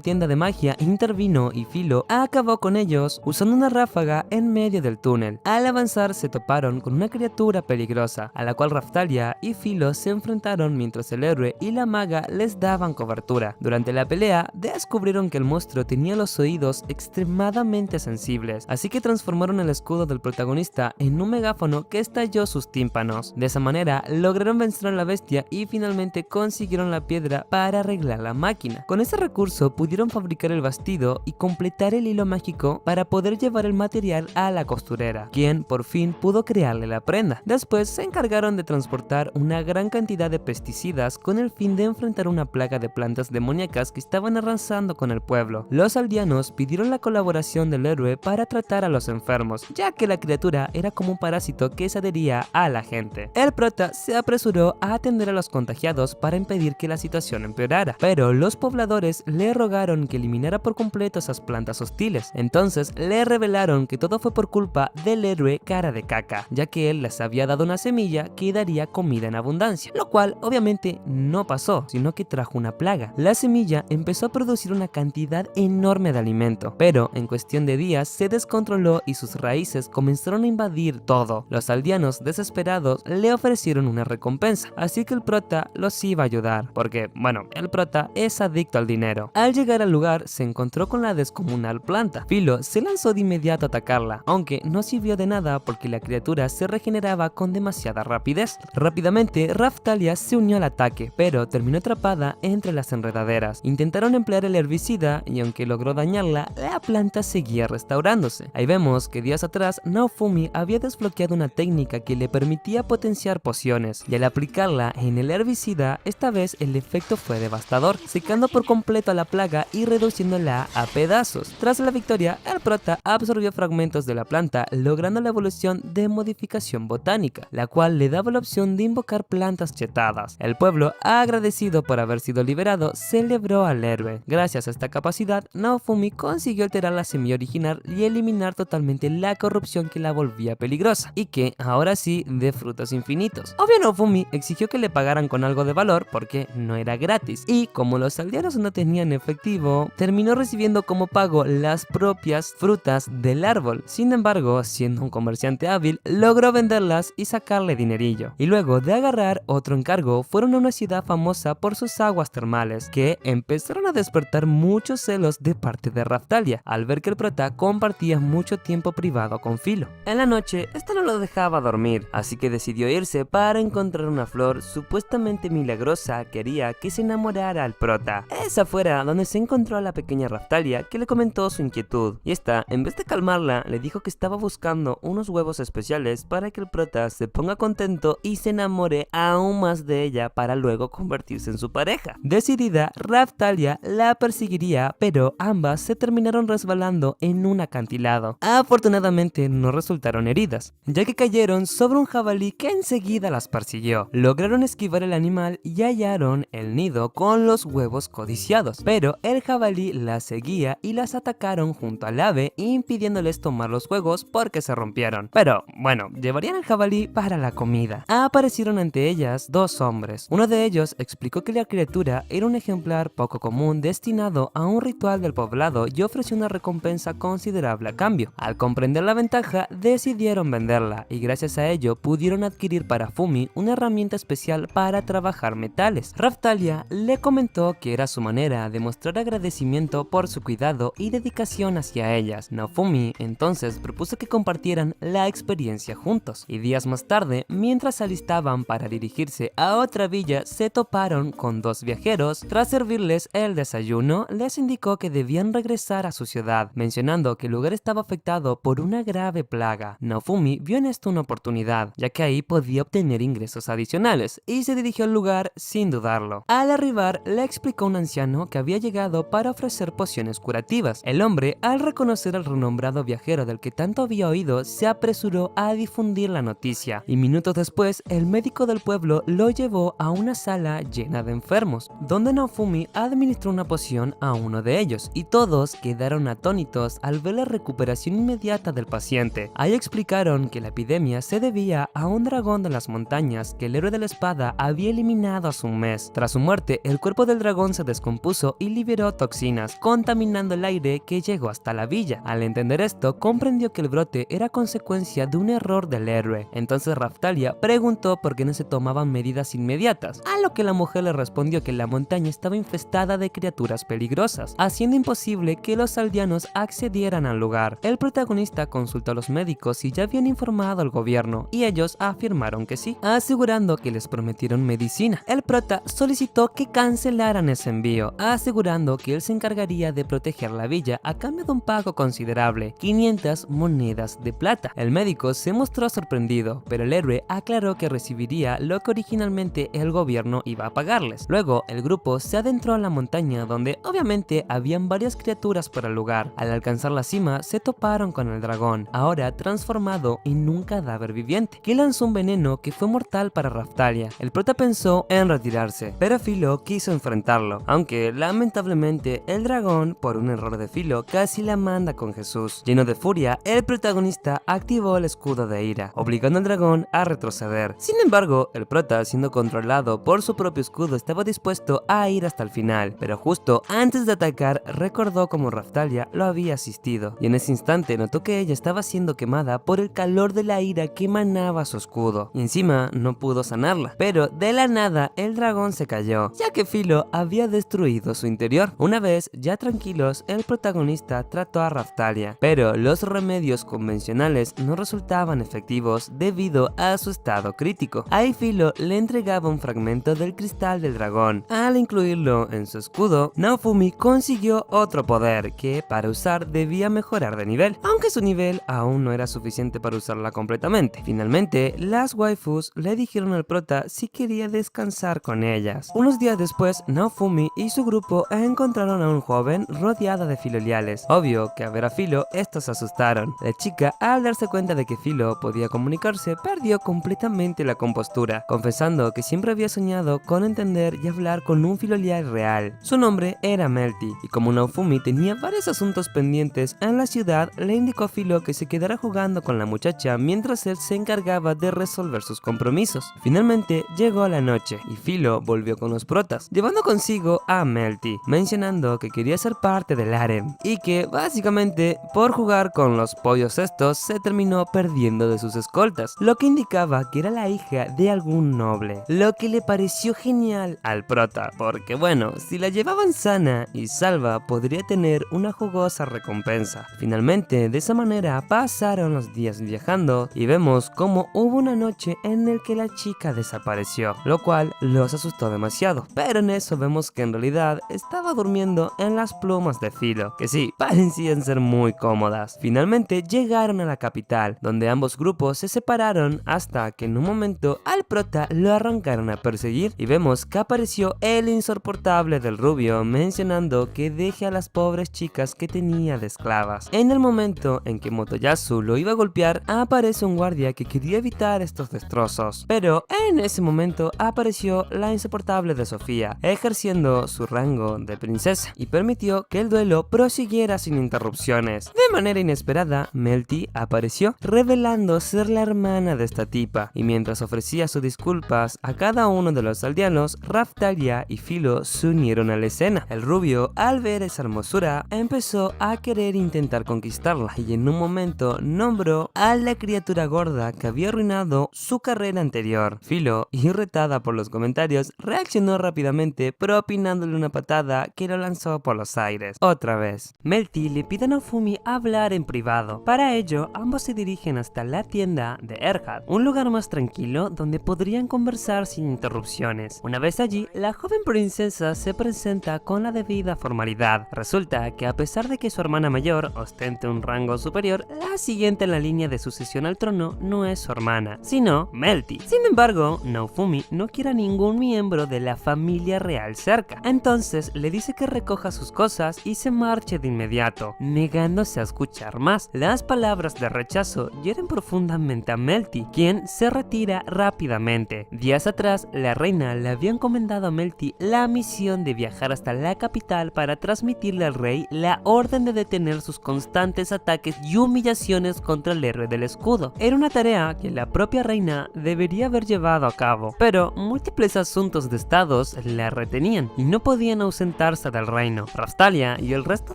tienda de magia intervino y Filo acabó con ellos usando una ráfaga en medio del túnel. Al avanzar se toparon con una criatura peligrosa, a la cual Raftalia y Filo se enfrentaron mientras el héroe y la maga les daban cobertura. Durante la pelea descubrieron que el monstruo tenía los oídos extremadamente sensibles, así que transformaron el escudo del protagonista en un megáfono que estalló sus tímpanos. De esa manera lograron vencer a la bestia y finalmente consiguieron la piedra para arreglar la máquina. Con ese recurso pudieron fabricar el vestido y completar el hilo mágico para poder llevar el material a la costurera, quien por fin pudo crearle la prenda. Después se encargaron de transportar una gran cantidad de pesticidas con el fin de enfrentar una plaga de plantas demoníacas que estaban arrasando con el pueblo. Los aldeanos pidieron la colaboración del héroe para tratar a los enfermos, ya que la criatura era como un parásito que se adhería a la gente. El prota se apresuró a atender a los contagiados para impedir que la situación situación empeorara, pero los pobladores le rogaron que eliminara por completo esas plantas hostiles. Entonces le revelaron que todo fue por culpa del héroe Cara de Caca, ya que él les había dado una semilla que daría comida en abundancia, lo cual obviamente no pasó, sino que trajo una plaga. La semilla empezó a producir una cantidad enorme de alimento, pero en cuestión de días se descontroló y sus raíces comenzaron a invadir todo. Los aldeanos desesperados le ofrecieron una recompensa, así que el prota los iba a ayudar, porque bueno, el prota es adicto al dinero. Al llegar al lugar se encontró con la descomunal planta. Philo se lanzó de inmediato a atacarla, aunque no sirvió de nada porque la criatura se regeneraba con demasiada rapidez. Rápidamente Raphtalia se unió al ataque, pero terminó atrapada entre las enredaderas. Intentaron emplear el herbicida y aunque logró dañarla, la planta seguía restaurándose. Ahí vemos que días atrás Naofumi había desbloqueado una técnica que le permitía potenciar pociones, y al aplicarla en el herbicida, esta vez el efecto fue devastador, secando por completo a la plaga y reduciéndola a pedazos. Tras la victoria, el prota absorbió fragmentos de la planta, logrando la evolución de modificación botánica, la cual le daba la opción de invocar plantas chetadas. El pueblo, agradecido por haber sido liberado, celebró al héroe. Gracias a esta capacidad, Naofumi consiguió alterar la semilla original y eliminar totalmente la corrupción que la volvía peligrosa, y que ahora sí de frutos infinitos. Obvio, Naofumi exigió que le pagaran con algo de valor porque no era gratis, y como los aldeanos no tenían efectivo, terminó recibiendo como pago las propias frutas del árbol. Sin embargo, siendo un comerciante hábil, logró venderlas y sacarle dinerillo. Y luego de agarrar otro encargo, fueron a una ciudad famosa por sus aguas termales, que empezaron a despertar muchos celos de parte de Raphtalia, al ver que el prota compartía mucho tiempo privado con Philo. En la noche, esta no lo dejaba dormir, así que decidió irse para encontrar una flor supuestamente milagrosa que haría que se enamorara al prota. Es afuera donde se encontró a la pequeña Raphtalia, que le comentó su inquietud, y esta, en vez de calmarla, le dijo que estaba buscando unos huevos especiales para que el prota se ponga contento y se enamore aún más de ella para luego convertirse en su pareja. Decidida, Raphtalia la perseguiría, pero ambas se terminaron resbalando en un acantilado. Afortunadamente no resultaron heridas, ya que cayeron sobre un jabalí que enseguida las persiguió. Lograron esquivar el animal y hallaron el nido con los huevos codiciados, pero el jabalí las seguía y las atacaron junto al ave, impidiéndoles tomar los huevos porque se rompieron. Pero bueno, llevarían al jabalí para la comida. Aparecieron ante ellas dos hombres. Uno de ellos explicó que la criatura era un ejemplar poco común destinado a un ritual del poblado y ofreció una recompensa considerable a cambio. Al comprender la ventaja, decidieron venderla y gracias a ello pudieron adquirir para Fumi una herramienta especial para trabajar metales. Raphtalia le comentó que era su manera de mostrar agradecimiento por su cuidado y dedicación hacia ellas. Naofumi entonces propuso que compartieran la experiencia juntos, y días más tarde, mientras se alistaban para dirigirse a otra villa, se toparon con dos viajeros. Tras servirles el desayuno, les indicó que debían regresar a su ciudad, mencionando que el lugar estaba afectado por una grave plaga. Naofumi vio en esto una oportunidad, ya que ahí podía obtener ingresos adicionales, y se dirigió al lugar sin dudarlo. Al arribar, le explicó a un anciano que había llegado para ofrecer pociones curativas. El hombre, al reconocer al renombrado viajero del que tanto había oído, se apresuró a difundir la noticia, y minutos después, el médico del pueblo lo llevó a una sala llena de enfermos, donde Naofumi administró una poción a uno de ellos, y todos quedaron atónitos al ver la recuperación inmediata del paciente. Ahí explicaron que la epidemia se debía a un dragón de las montañas que el héroe de la espada había eliminado hace un mes. Tras su muerte, el cuerpo del dragón se descompuso y liberó toxinas, contaminando el aire que llegó hasta la villa. Al entender esto, comprendió que el brote era consecuencia de un error del héroe. Entonces Raphtalia preguntó por qué no se tomaban medidas inmediatas, a lo que la mujer le respondió que la montaña estaba infestada de criaturas peligrosas, haciendo imposible que los aldeanos accedieran al lugar. El protagonista consultó a los médicos y ya habían informado al gobierno, y ellos afirmaron que sí, asegurando que les prometieron medicina. El prota solicitó que cancelaran ese envío, asegurando que él se encargaría de proteger la villa a cambio de un pago considerable, 500 monedas de plata. El médico se mostró sorprendido, pero el héroe aclaró que recibiría lo que originalmente el gobierno iba a pagarles. Luego, el grupo se adentró a la montaña, donde obviamente habían varias criaturas por el lugar. Al alcanzar la cima, se toparon con el dragón, ahora transformado en un cadáver viviente, que lanzó un veneno que fue mortal para Raphtalia. El prota pensó en retirarse, pero Filo quiso enfrentarlo, aunque lamentablemente el dragón, por un error de Filo, casi la manda con Jesús. Lleno de furia, el protagonista activó el escudo de ira, obligando al dragón a retroceder. Sin embargo, el prota, siendo controlado por su propio escudo, estaba dispuesto a ir hasta el final, pero justo antes de atacar recordó cómo Raphtalia lo había asistido, y en ese instante notó que ella estaba siendo quemada por el calor de la ira que emanaba su escudo, y encima no pudo sanarla. Pero de la nada el dragón se cayó, ya que Filo había destruido su interior. Una vez ya tranquilos, el protagonista trató a Raphtalia, pero los remedios convencionales no resultaban efectivos debido a su estado crítico. Ahí Filo le entregaba un fragmento del cristal del dragón. Al incluirlo en su escudo, Naofumi consiguió otro poder que para usar debía mejorar de nivel, aunque su nivel aún no era suficiente para usarla completamente. Finalmente, las waifus le dijeron al prota si quería descansar con ellas. Unos días después, Naofumi y su grupo encontraron a un joven rodeado de filoliales. Obvio que al ver a Filo, estos se asustaron. La chica, al darse cuenta de que Filo podía comunicarse, perdió completamente la compostura, confesando que siempre había soñado con entender y hablar con un filolial real. Su nombre era Melty, y como Naofumi tenía varios asuntos pendientes en la ciudad, le indicó a Filo que se quedara jugando con la muchacha mientras él se encargaba de resolver sus compromisos. Finalmente llegó la noche y Filo volvió con los protas, llevando consigo a Melty, mencionando que quería ser parte del harem y que básicamente por jugar con los pollos estos se terminó perdiendo de sus escoltas, lo que indicaba que era la hija de algún noble, lo que le pareció genial al prota, porque bueno, si la llevaban sana y salva podría tener una jugosa recompensa. Finalmente, de esa manera pasaron los días viajando y vemos cómo hubo una noche en la que la chica desapareció, lo cual los asustó demasiado, pero en eso vemos que en realidad estaba durmiendo en las plumas de Filo, que sí, parecían ser muy cómodas. Finalmente llegaron a la capital, donde ambos grupos se separaron hasta que en un momento al prota lo arrancaron a perseguir y vemos que apareció el insoportable del rubio mencionando que deje a las pobres chicas que tenía de esclavas. En el momento en que Motoyasu lo iba a golpear, aparece un guardia que quería evitar estos destrozos, pero en ese momento apareció la insoportable de Sofía, ejerciendo su rango de princesa, y permitió que el duelo prosiguiera sin interrupciones. De manera inesperada, Melty apareció, revelando ser la hermana de esta tipa, y mientras ofrecía sus disculpas a cada uno de los aldeanos, Raphtalia y Filo se unieron a la escena. El rubio, al ver esa hermosura, empezó a querer intentar conquistarla, y en un momento nombró a la criatura gorda que había arruinado su carrera anterior. Filo, irritada por los comentarios, reaccionó rápidamente propinándole una patada que lo lanzó por los aires. Otra vez, Melty le pide a Naofumi hablar en privado. Para ello, ambos se dirigen hasta la tienda de Erhard, un lugar más tranquilo donde podrían conversar sin interrupciones. Una vez allí, la joven princesa se presenta con la debida formalidad. Resulta que a pesar de que su hermana mayor ostente un rango superior, la siguiente en la línea de sucesión al trono no es su hermana, sino Melty. Sin embargo, Naofumi no quiere a ningún miembro de la familia real cerca, entonces le dice que recoja sus cosas y se marche de inmediato, negándose a escuchar más. Las palabras de rechazo hieren profundamente a Melty, quien se retira rápidamente. Días atrás, la reina le había encomendado a Melty la misión de viajar hasta la capital para transmitirle al rey la orden de detener sus constantes ataques y humillaciones contra el héroe del escudo. Era una tarea que la propia reina debería haber llevado a cabo, pero múltiples asuntos de estados la retenían y no podían ausentarse del reino. Raphtalia y el resto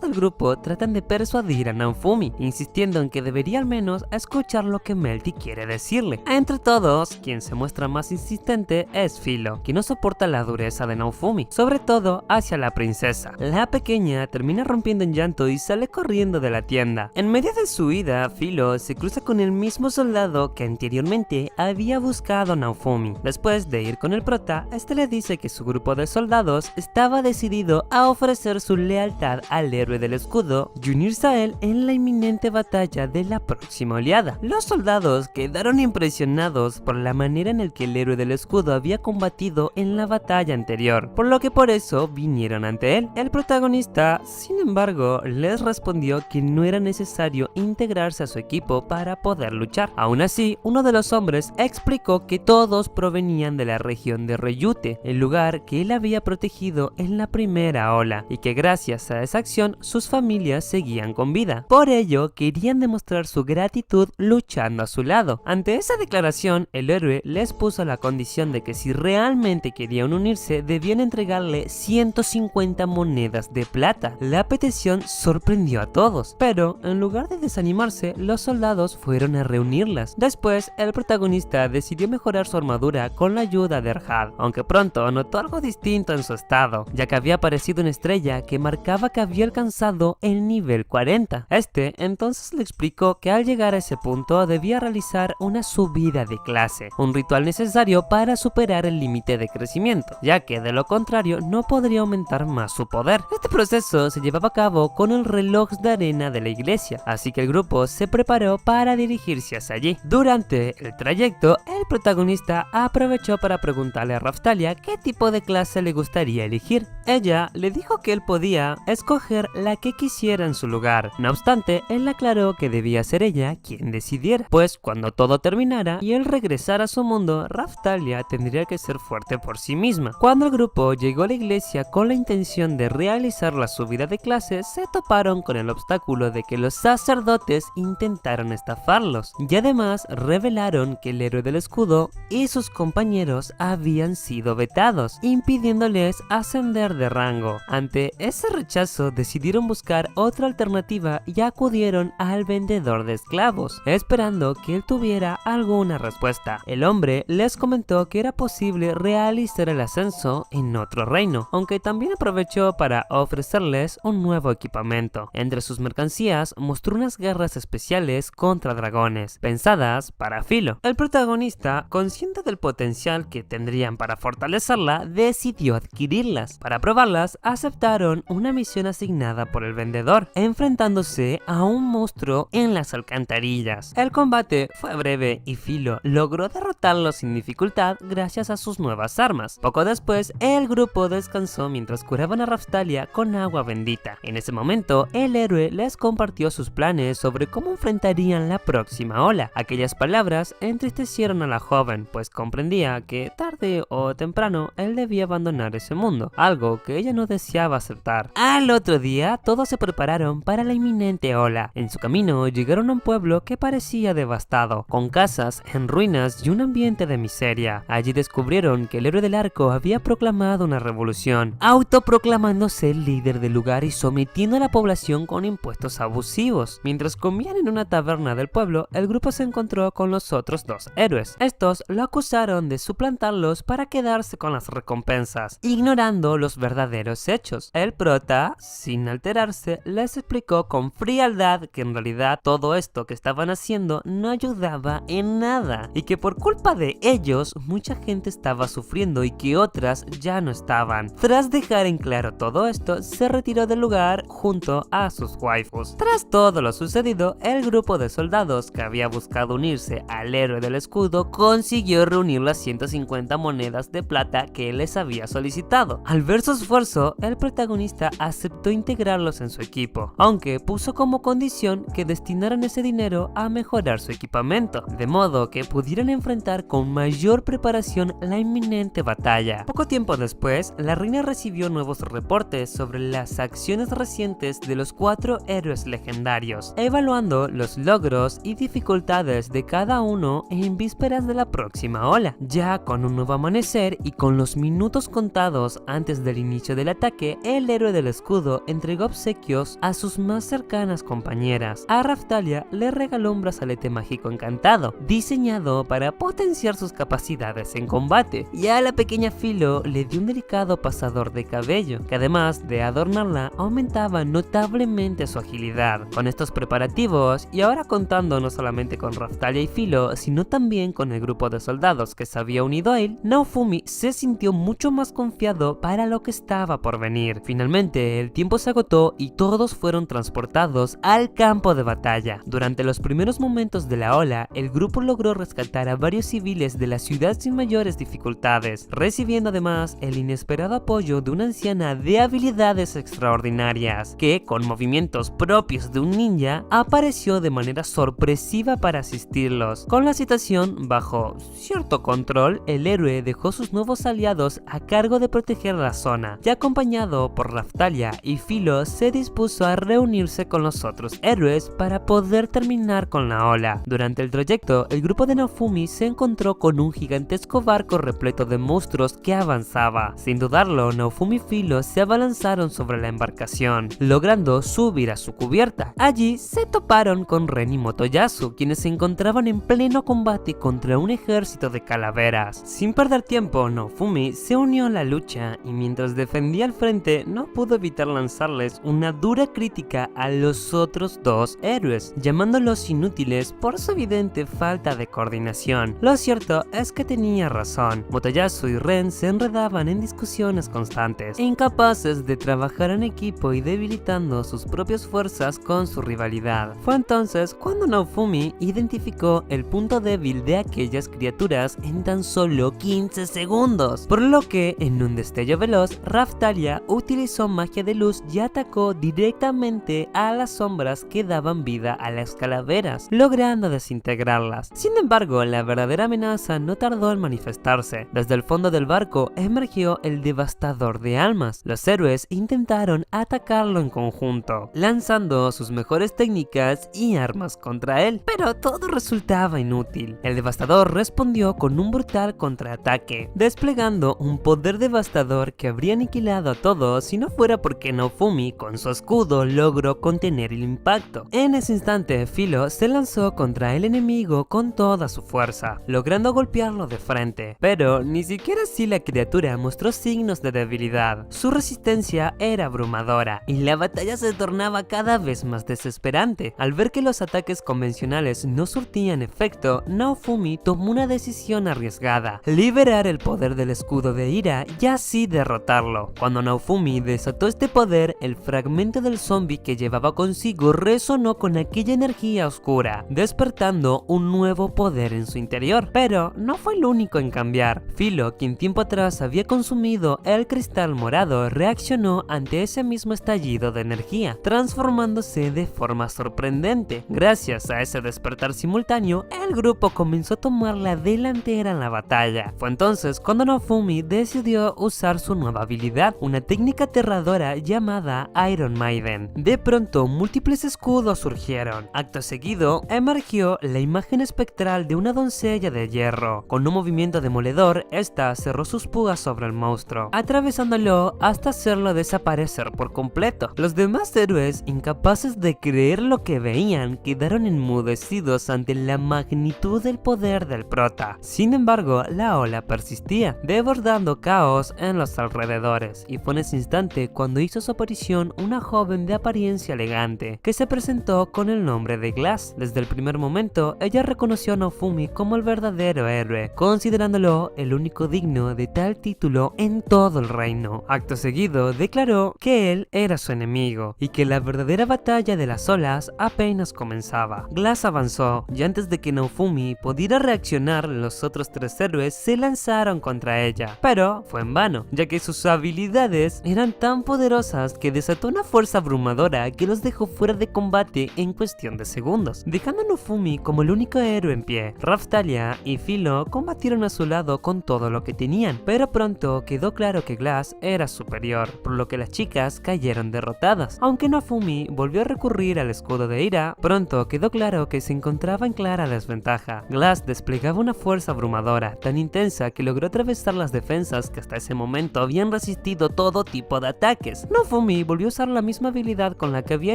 del grupo tratan de persuadir a Naofumi, insistiendo en que debería al menos escuchar lo que Melty quiere decirle. Entre todos, quien se muestra más insistente es Filo, que no soporta la dureza de Naofumi, sobre todo hacia la princesa. La pequeña termina rompiendo en llanto y sale corriendo de la tienda. En medio de su huida, Filo se cruza con el mismo soldado que anteriormente había buscado a Naofumi. Después de ir con el prota, este le dice que su grupo de soldados estaba decidido a ofrecer su lealtad al héroe del escudo y unirse a él en la inminente batalla de la próxima oleada. Los soldados quedaron impresionados por la manera en la que el héroe del escudo había combatido en la batalla anterior, por lo que por eso vinieron ante él. El protagonista, sin embargo, les respondió que no era necesario integrarse a su equipo para poder luchar. Aún así, uno de los hombres explicó que todos provenían de la región de Ryute, el el lugar que él había protegido en la primera ola y que gracias a esa acción sus familias seguían con vida. Por ello, querían demostrar su gratitud luchando a su lado. Ante esa declaración, el héroe les puso la condición de que si realmente querían unirse, debían entregarle 150 monedas de plata. La petición sorprendió a todos, pero en lugar de desanimarse, los soldados fueron a reunirlas. Después, el protagonista decidió mejorar su armadura con la ayuda de Erhard, aunque pronto notó algo distinto en su estado, ya que había aparecido una estrella que marcaba que había alcanzado el nivel 40. Este entonces le explicó que al llegar a ese punto debía realizar una subida de clase, un ritual necesario para superar el límite de crecimiento, ya que de lo contrario no podría aumentar más su poder. Este proceso se llevaba a cabo con el reloj de arena de la iglesia, así que el grupo se preparó para dirigirse hacia allí. Durante el trayecto, el protagonista aprovechó para preguntarle a Raphtalia qué tipo de clase le gustaría elegir. Ella le dijo que él podía escoger la que quisiera en su lugar. No obstante, él aclaró que debía ser ella quien decidiera, pues cuando todo terminara y él regresara a su mundo, Raphtalia tendría que ser fuerte por sí misma. Cuando el grupo llegó a la iglesia con la intención de realizar la subida de clase, se toparon con el obstáculo de que los sacerdotes intentaron estafarlos, y además revelaron que el héroe del escudo y sus compañeros habían sido vetados, impidiéndoles ascender de rango. Ante ese rechazo, decidieron buscar otra alternativa y acudieron al vendedor de esclavos, esperando que él tuviera alguna respuesta. El hombre les comentó que era posible realizar el ascenso en otro reino, aunque también aprovechó para ofrecerles un nuevo equipamiento. Entre sus mercancías mostró unas garras especiales contra dragones, pensadas para Filo. El protagonista, consciente del potencial que tendrían para fortalecerla, decidió adquirirlas. Para probarlas, aceptaron una misión asignada por el vendedor, enfrentándose a un monstruo en las alcantarillas. El combate fue breve y Filo logró derrotarlo sin dificultad gracias a sus nuevas armas. Poco después, el grupo descansó mientras curaban a Raphtalia con agua bendita. En ese momento, el héroe les compartió sus planes sobre cómo enfrentarían la próxima ola. Aquellas palabras entristecieron a la joven, pues comprendía que tarde o temprano él debía abandonar ese mundo, algo que ella no deseaba aceptar. Al otro día, todos se prepararon para la inminente ola. En su camino llegaron a un pueblo que parecía devastado, con casas en ruinas y un ambiente de miseria. Allí descubrieron que el héroe del arco había proclamado una revolución, autoproclamándose el líder del lugar y sometiendo a la población con impuestos abusivos. Mientras comían en una taberna del pueblo, el grupo se encontró con los otros dos héroes. Estos lo acusaron de suplantarlos para quedarse con las recompensas, ignorando los verdaderos hechos. El prota, sin alterarse, les explicó con frialdad que en realidad todo esto que estaban haciendo no ayudaba en nada, y que por culpa de ellos mucha gente estaba sufriendo y que otras ya no estaban. Tras dejar en claro todo esto, se retiró del lugar junto a sus waifus. Tras todo lo sucedido, el grupo de soldados que había buscado unirse al héroe del escudo consiguió reunir las 150 monedas de plata que él les había solicitado. Al ver su esfuerzo, el protagonista aceptó integrarlos en su equipo, aunque puso como condición que destinaran ese dinero a mejorar su equipamiento, de modo que pudieran enfrentar con mayor preparación la inminente batalla. Poco tiempo después, la reina recibió nuevos reportes sobre las acciones recientes de los 4 héroes legendarios, evaluando los logros y dificultades de cada uno en vísperas de la próxima ola. Ya con un nuevo amanecer y con los minutos contados antes del inicio del ataque, el héroe del escudo entregó obsequios a sus más cercanas compañeras. A Raphtalia le regaló un brazalete mágico encantado, diseñado para potenciar sus capacidades en combate, y a la pequeña Filo le dio un delicado pasador de cabello, que además de adornarla, aumentaba notablemente su agilidad. Con estos preparativos, y ahora contando no solamente con Raphtalia y Filo, sino también con el grupo de soldados que se había unido a él, Naofumi se sintió mucho más confiado para lo que estaba por venir. Finalmente, el tiempo se agotó y todos fueron transportados al campo de batalla. Durante los primeros momentos de la ola, el grupo logró rescatar a varios civiles de la ciudad sin mayores dificultades, recibiendo además el inesperado apoyo de una anciana de habilidades extraordinarias, que, con movimientos propios de un ninja, apareció de manera sorpresiva para asistirlos. Con la situación bajo cierto control, el héroe dejó sus nuevos aliados a cargo de proteger la zona, y acompañado por Raphtalia y Philo se dispuso a reunirse con los otros héroes para poder terminar con la ola. Durante el trayecto, el grupo de Naofumi se encontró con un gigantesco barco repleto de monstruos que avanzaba. Sin dudarlo, Naofumi y Philo se abalanzaron sobre la embarcación, logrando subir a su cubierta. Allí se toparon con Ren y Motoyasu, quienes se encontraban en pleno combate contra un ejército de calaveras. Sin perder tiempo, Naofumi se unió a la lucha y mientras defendía al frente no pudo evitar lanzarles una dura crítica a los otros dos héroes, llamándolos inútiles por su evidente falta de coordinación. Lo cierto es que tenía razón. Motoyasu y Ren se enredaban en discusiones constantes, incapaces de trabajar en equipo y debilitando sus propias fuerzas con su rivalidad. Fue entonces cuando Naofumi identificó el punto débil de aquellas criaturas en tan solo 15 segundos, por lo que en un destello veloz, Raphtalia utilizó magia de luz y atacó directamente a las sombras que daban vida a las calaveras, logrando desintegrarlas. Sin embargo, la verdadera amenaza no tardó en manifestarse. Desde el fondo del barco emergió el devastador de almas. Los héroes intentaron atacarlo en conjunto, lanzando sus mejores técnicas y armas contra él, pero todo resultaba inútil. El devastador respondió con un brutal contraataque, desplegando un poder devastador que habría aniquilado a todos si no fuera porque Naofumi con su escudo logró contener el impacto. En ese instante, Philo se lanzó contra el enemigo con toda su fuerza, logrando golpearlo de frente, pero ni siquiera así la criatura mostró signos de debilidad. Su resistencia era abrumadora y la batalla se tornaba cada vez más desesperante. Al ver que los ataques convencionales no surtían efecto, Naofumi tomó una decisión arriesgada: liberar el poder del escudo de ira y así derrotarlo. Cuando Naofumi desató este poder, el fragmento del zombie que llevaba consigo resonó con aquella energía oscura, despertando un nuevo poder en su interior. Pero no fue el único en cambiar. Philo, quien tiempo atrás había consumido el cristal morado, reaccionó ante ese mismo estallido de energía, transformándose de forma sorprendente. Gracias a ese despertar simultáneo, el grupo comenzó a tomar la delantera en la batalla. Fue entonces cuando Naofumi decidió usar su nueva habilidad, una técnica aterradora llamada Iron Maiden. De pronto, múltiples escudos surgieron. Acto seguido, emergió la imagen espectral de una doncella de hierro. Con un movimiento demoledor, esta cerró sus púas sobre el monstruo, atravesándolo hasta hacerlo desaparecer por completo. Los demás héroes, incapaces de creer lo que veían, quedaron enmudecidos ante la magnitud del poder del prota. Sin embargo, la ola persistía, desbordando caos en los alrededores, y fue en ese instante cuando hizo su aparición una joven de apariencia elegante, que se presentó con el nombre de Glass. Desde el primer momento, ella reconoció a Naofumi como el verdadero héroe, considerándolo el único digno de tal título en todo el reino. Acto seguido, declaró que él era su enemigo, y que la verdadera batalla de las olas apenas comenzaba. Glass avanzó, y antes de que Naofumi pudiera reaccionar, los otros tres héroes se lanzaron contra ella, pero fue en vano, ya que sus habilidades eran tan poderosas que desató una fuerza abrumadora que los dejó fuera de combate en cuestión de segundos, dejando a Naofumi como el único héroe en pie. Raphtalia y Philo combatieron a su lado con todo lo que tenían, pero pronto quedó claro que Glass era superior, por lo que las chicas cayeron derrotadas. Aunque Naofumi volvió a recurrir al escudo de ira, pronto quedó claro que se encontraba en clara desventaja. Glass desplegaba una fuerza abrumadora, tan intensa que logró atravesar las defensas que hasta ese momento habían resistido todo tipo de ataques. Naofumi volvió a usar la misma habilidad con la que había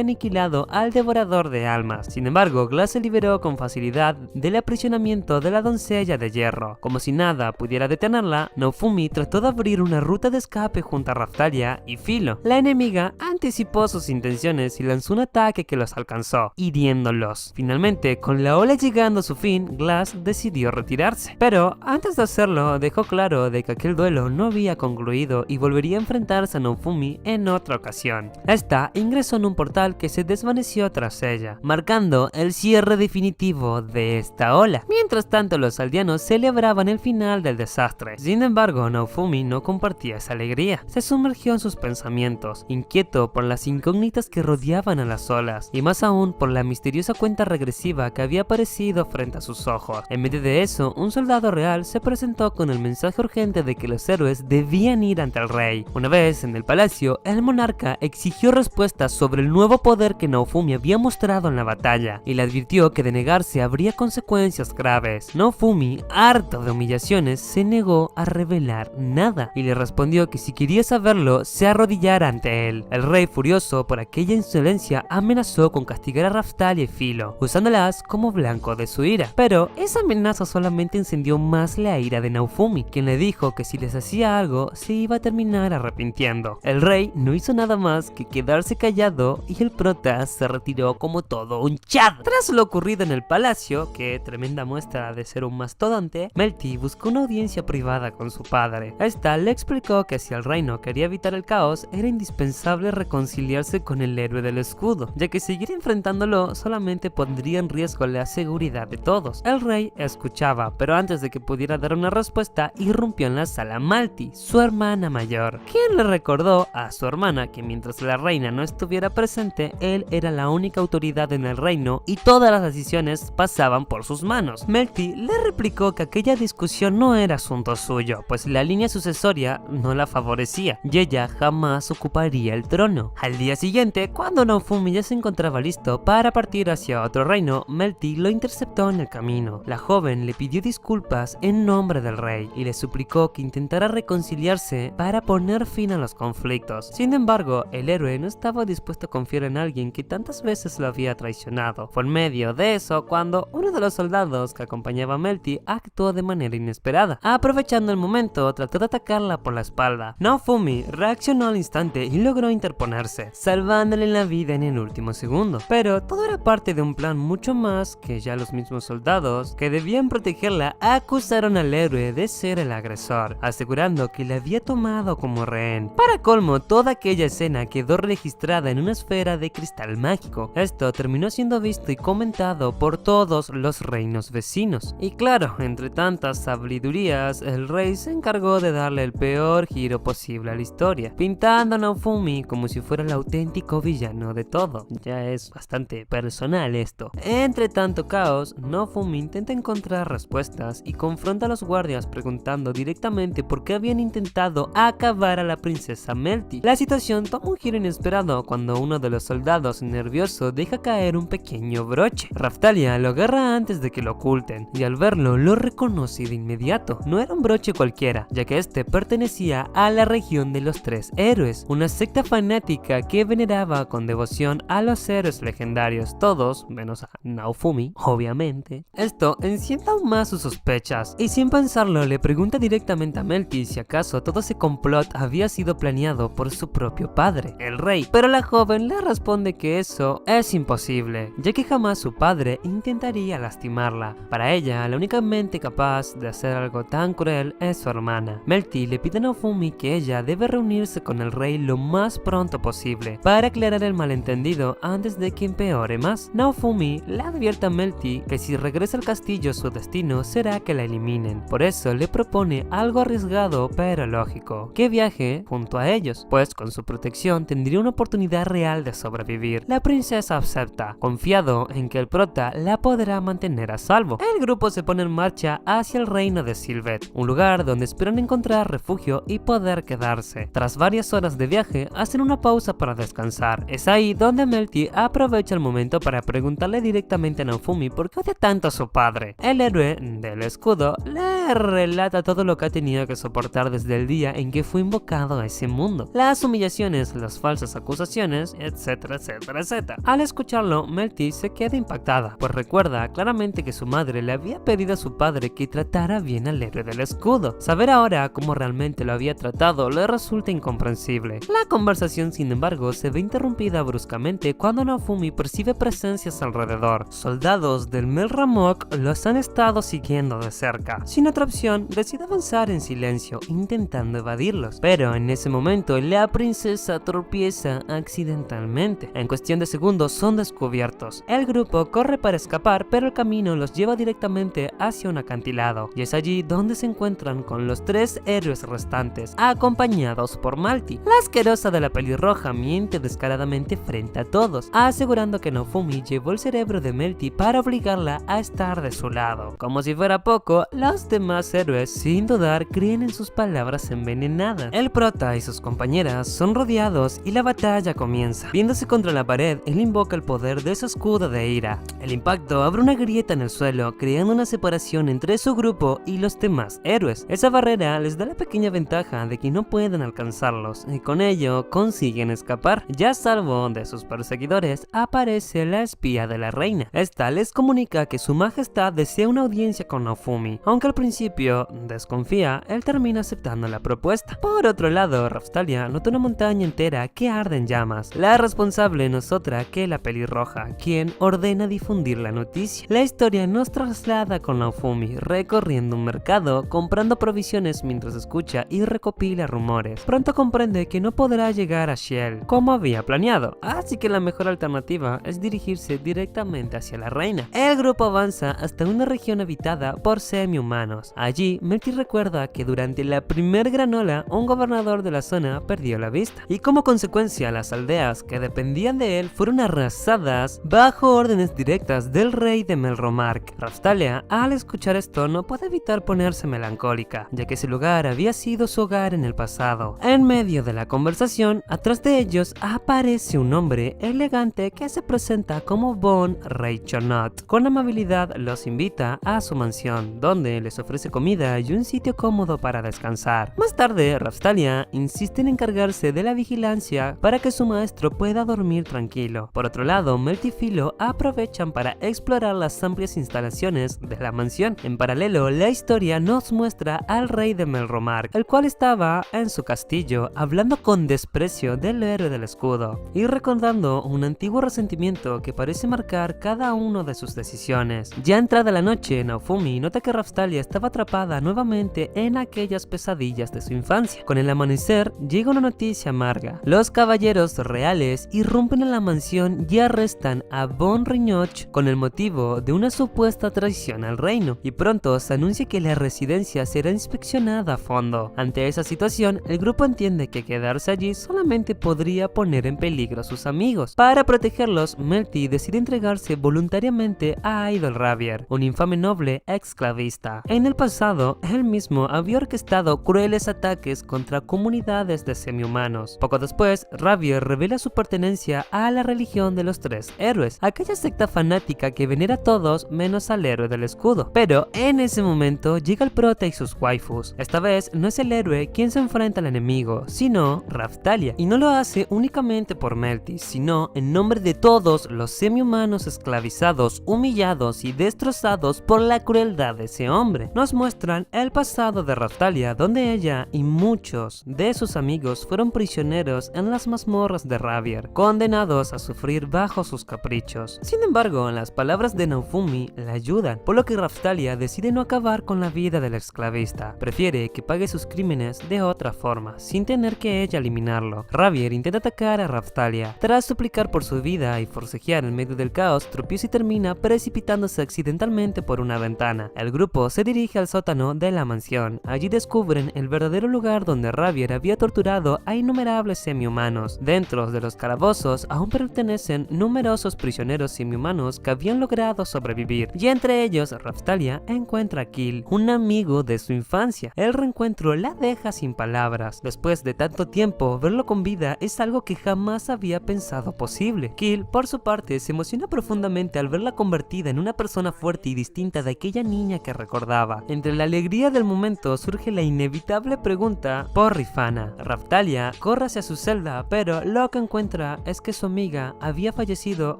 aniquilado al devorador de almas. Sin embargo, Glass se liberó con facilidad del aprisionamiento de la doncella de hierro. Como si nada pudiera detenerla, Naofumi trató de abrir una ruta de escape junto a Raphtalia y Philo. La enemiga anticipó sus intenciones y lanzó un ataque que los alcanzó, hiriéndolos. Finalmente, con la ola llegando a su fin, Glass decidió retirarse. Pero antes de hacerlo, dejó claro de que aquel duelo no había concluido y volvería a enfrentarse a Naofumi en otra ocasión. Esta ingresó en un portal que se desvaneció tras ella, marcando el cierre definitivo de esta ola. Mientras tanto, los aldeanos celebraban el final del desastre. Sin embargo, Naofumi no compartía esa alegría. Se sumergió en sus pensamientos, inquieto por las incógnitas que rodeaban a las olas, y más aún por la misteriosa cuenta regresiva que había aparecido frente a sus ojos. En medio de eso, un soldado real se presentó con el mensaje urgente de que los héroes debían ir ante el rey. Una vez en el palacio, el monarca exigió respuestas sobre el nuevo poder que Naofumi había mostrado en la batalla y le advirtió que de negarse habría consecuencias graves. Naofumi, harto de humillaciones, se negó a revelar nada y le respondió que si quería saberlo, se arrodillara ante él. El rey, furioso por aquella insolencia, amenazó con castigar a Raftalia y Filo, usándolas como blanco de su ira. Pero esa amenaza solamente encendió más la ira de Naofumi, quien le dijo que si les hacía algo, se iba a terminar arrepintiendo. El rey no hizo nada más que quedarse callado y el prota se retiró como todo un chad. Tras lo ocurrido en el palacio, que tremenda muestra de ser un mastodonte, Melty buscó una audiencia privada con su padre. Esta le explicó que si el reino quería evitar el caos, era indispensable reconciliarse con el héroe del escudo, ya que seguir enfrentándolo solamente pondría en riesgo la seguridad de todos. El rey escuchaba, pero antes de que pudiera dar una respuesta, irrumpió en la sala Malty, su hermana mayor, quien le recordó a su hermana que mientras la reina no estuviera presente, él era la única autoridad en el reino y todas las decisiones pasaban por sus manos. Melty le replicó que aquella discusión no era asunto suyo, pues la línea sucesoria no la favorecía y ella jamás ocuparía el trono. Al día siguiente, cuando Naofumi ya se encontraba listo para partir hacia otro reino, Melty lo interceptó en el camino. La joven le pidió disculpas en nombre del rey y le suplicó que intentara reconciliarse para poner fin a los conflictos. Sin embargo, el héroe no estaba dispuesto a confiar en alguien que tantas veces lo había traicionado. Fue en medio de eso cuando uno de los soldados que acompañaba a Melty actuó de manera inesperada. Aprovechando el momento, trató de atacarla por la espalda. Naofumi reaccionó al instante y logró interponerse, salvándole la vida en el último segundo. Pero todo era parte de un plan mucho más que ya los mismos soldados que debían protegerla acusaron al héroe de ser el agresor, asegurando que la había tomado como rehén. Para colmo, toda aquella escena quedó registrada en una esfera de cristal mágico. Esto terminó siendo visto y comentado por todos los reinos vecinos. Y claro, entre tantas sabidurías, el rey se encargó de darle el peor giro posible a la historia, pintando a Naofumi como si fuera el auténtico villano de todo. Ya es bastante personal esto. Entre tanto caos, Naofumi intenta encontrar respuestas y confronta a los guardias preguntando directamente por qué habían intentado acabar a la princesa Melty. La situación toma un giro inesperado cuando uno de los soldados, nervioso, deja caer un pequeño broche. Raftalia lo agarra antes de que lo oculten y al verlo lo reconoce de inmediato. No era un broche cualquiera, ya que este pertenecía a la región de los tres héroes, una secta fanática que veneraba con devoción a los héroes legendarios, todos menos a Naofumi, obviamente. Esto enciende aún más sus sospechas y sin pensarlo le pregunta directamente a Melty si acaso todo ese complot había sido planeado por su propio padre, el rey, pero la joven le responde que eso es imposible, ya que jamás su padre intentaría lastimarla. Para ella, la única mente capaz de hacer algo tan cruel es su hermana. Melty le pide a Naofumi que ella debe reunirse con el rey lo más pronto posible para aclarar el malentendido antes de que empeore más. Naofumi le advierte a Melty que si regresa al castillo su destino será que la eliminen. Por eso le propone algo arriesgado pero lógico, que viaje junto a ellos, pues con su protección tendría una oportunidad real de sobrevivir. La princesa acepta, confiado en que el prota la podrá mantener a salvo. El grupo se pone en marcha hacia el reino de Sylvet, un lugar donde esperan encontrar refugio y poder quedarse. Tras varias horas de viaje, hacen una pausa para descansar. Es ahí donde Melty aprovecha el momento para preguntarle directamente a Naofumi por qué odia tanto a su padre. El héroe del escudo le relata todo lo que ha tenido que soportar desde el día en que fue invocado a ese mundo, las humillaciones, las falsas acusaciones, etcétera, etcétera, etcétera. Al escucharlo, Melty se queda impactada, pues recuerda claramente que su madre le había pedido a su padre que tratara bien al héroe del escudo. Saber ahora cómo realmente lo había tratado le resulta incomprensible. La conversación, sin embargo, se ve interrumpida bruscamente cuando Naofumi percibe presencias alrededor. Soldados del Melramok los han estado siguiendo de cerca. Sin otra opción, decide avanzar en silencio, intentando evadirlos. Pero en ese momento, la princesa tropieza accidentalmente. En cuestión de segundos son descubiertos. El grupo corre para escapar, pero el camino los lleva directamente hacia un acantilado. Y es allí donde se encuentran con los tres héroes restantes, acompañados por Malty. La asquerosa de la pelirroja miente descaradamente frente a todos, asegurando que Naofumi llevó el cerebro de Melty para obligarla a estar de su lado. Como si fuera poco, los demás héroes sí sin dudar creen en sus palabras envenenadas. El prota y sus compañeras son rodeados y la batalla comienza. Viéndose contra la pared, él invoca el poder de su escudo de ira. El impacto abre una grieta en el suelo, creando una separación entre su grupo y los demás héroes. Esa barrera les da la pequeña ventaja de que no pueden alcanzarlos, y con ello consiguen escapar. Ya a salvo de sus perseguidores, aparece la espía de la reina. Esta les comunica que su majestad desea una audiencia con Naofumi. Aunque al principio desconfía, él termina aceptando la propuesta. Por otro lado, Raphtalia nota una montaña entera que arde en llamas. La responsable no es otra que la pelirroja, quien ordena difundir la noticia. La historia nos traslada con Naofumi recorriendo un mercado, comprando provisiones mientras escucha y recopila rumores. Pronto comprende que no podrá llegar a Ciel como había planeado, así que la mejor alternativa es dirigirse directamente hacia la reina. El grupo avanza hasta una región habitada por semi-humanos. Allí, Melty recuerda que durante la primer gran ola, un gobernador de la zona perdió la vista, y como consecuencia las aldeas que dependían de él fueron arrasadas bajo órdenes directas del rey de Melromark. Raphtalia, al escuchar esto, no puede evitar ponerse melancólica, ya que ese lugar había sido su hogar en el pasado. En medio de la conversación, atrás de ellos aparece un hombre elegante que se presenta como Von Reichonot. Con amabilidad los invita a su mansión, donde les ofrece comida y un sitio cómodo para descansar. Más tarde, Raphtalia insiste en encargarse de la vigilancia para que su maestro pueda dormir tranquilo. Por otro lado, Melty y Philo aprovechan para explorar las amplias instalaciones de la mansión. En paralelo, la historia nos muestra al rey de Melromark, el cual estaba en su castillo hablando con desprecio del héroe del escudo y recordando un antiguo resentimiento que parece marcar cada una de sus decisiones. Ya entrada la noche, Naofumi nota que Raphtalia estaba atrapada nuevamente en aquellas pesadillas de su infancia. Con el amanecer llega una noticia amarga. Los caballeros reales irrumpen en la mansión y arrestan a Von Riñoch con el motivo de una supuesta traición al reino, y pronto se anuncia que la residencia será inspeccionada a fondo. Ante esa situación, el grupo entiende que quedarse allí solamente podría poner en peligro a sus amigos. Para protegerlos, Melty decide entregarse voluntariamente a Idol Ravier, un infame noble esclavista. En el pasado, él mismo había orquestado crueles ataques contra comunidades de semi-humanos. Poco después, Ravier revela su pertenencia a la religión de los tres héroes, aquella secta fanática que venera a todos menos al héroe del escudo. Pero en ese momento llega el prota y sus waifus. Esta vez no es el héroe quien se enfrenta al enemigo, sino Raphtalia, y no lo hace únicamente por Melty, sino en nombre de todos los semi-humanos esclavizados, humillados y destrozados por la crueldad de ese hombre. Nos muestran el pasado de Raphtalia, donde ella y muchos de sus amigos fueron prisioneros en las mazmorras de Ravier, condenados a sufrir bajo sus caprichos. Sin embargo, las palabras de Naofumi la ayudan, por lo que Raphtalia decide no acabar con la vida del esclavista. Prefiere que pague sus crímenes de otra forma, sin tener que ella eliminarlo. Ravier intenta atacar a Raphtalia. Tras suplicar por su vida y forcejear en medio del caos, tropieza y termina precipitándose accidentalmente por una ventana. El grupo se dirige al sótano de la mansión. Allí descubren el verdadero lugar donde Ravier había torturado a innumerables semi-humanos. Dentro de los calabozos aún pertenecen numerosos prisioneros semi-humanos que habían logrado sobrevivir, y entre ellos Raphtalia encuentra a Kill, un amigo de su infancia. El reencuentro la deja sin palabras. Después de tanto tiempo, verlo con vida es algo que jamás había pensado posible. Kill, por su parte, se emociona profundamente al verla convertida en una persona fuerte y distinta de aquella niña que recordaba. Entre la alegría del momento surge la inevitable pregunta por Rifana. Raphtalia corre hacia su celda, pero lo que encuentra es que su amiga había fallecido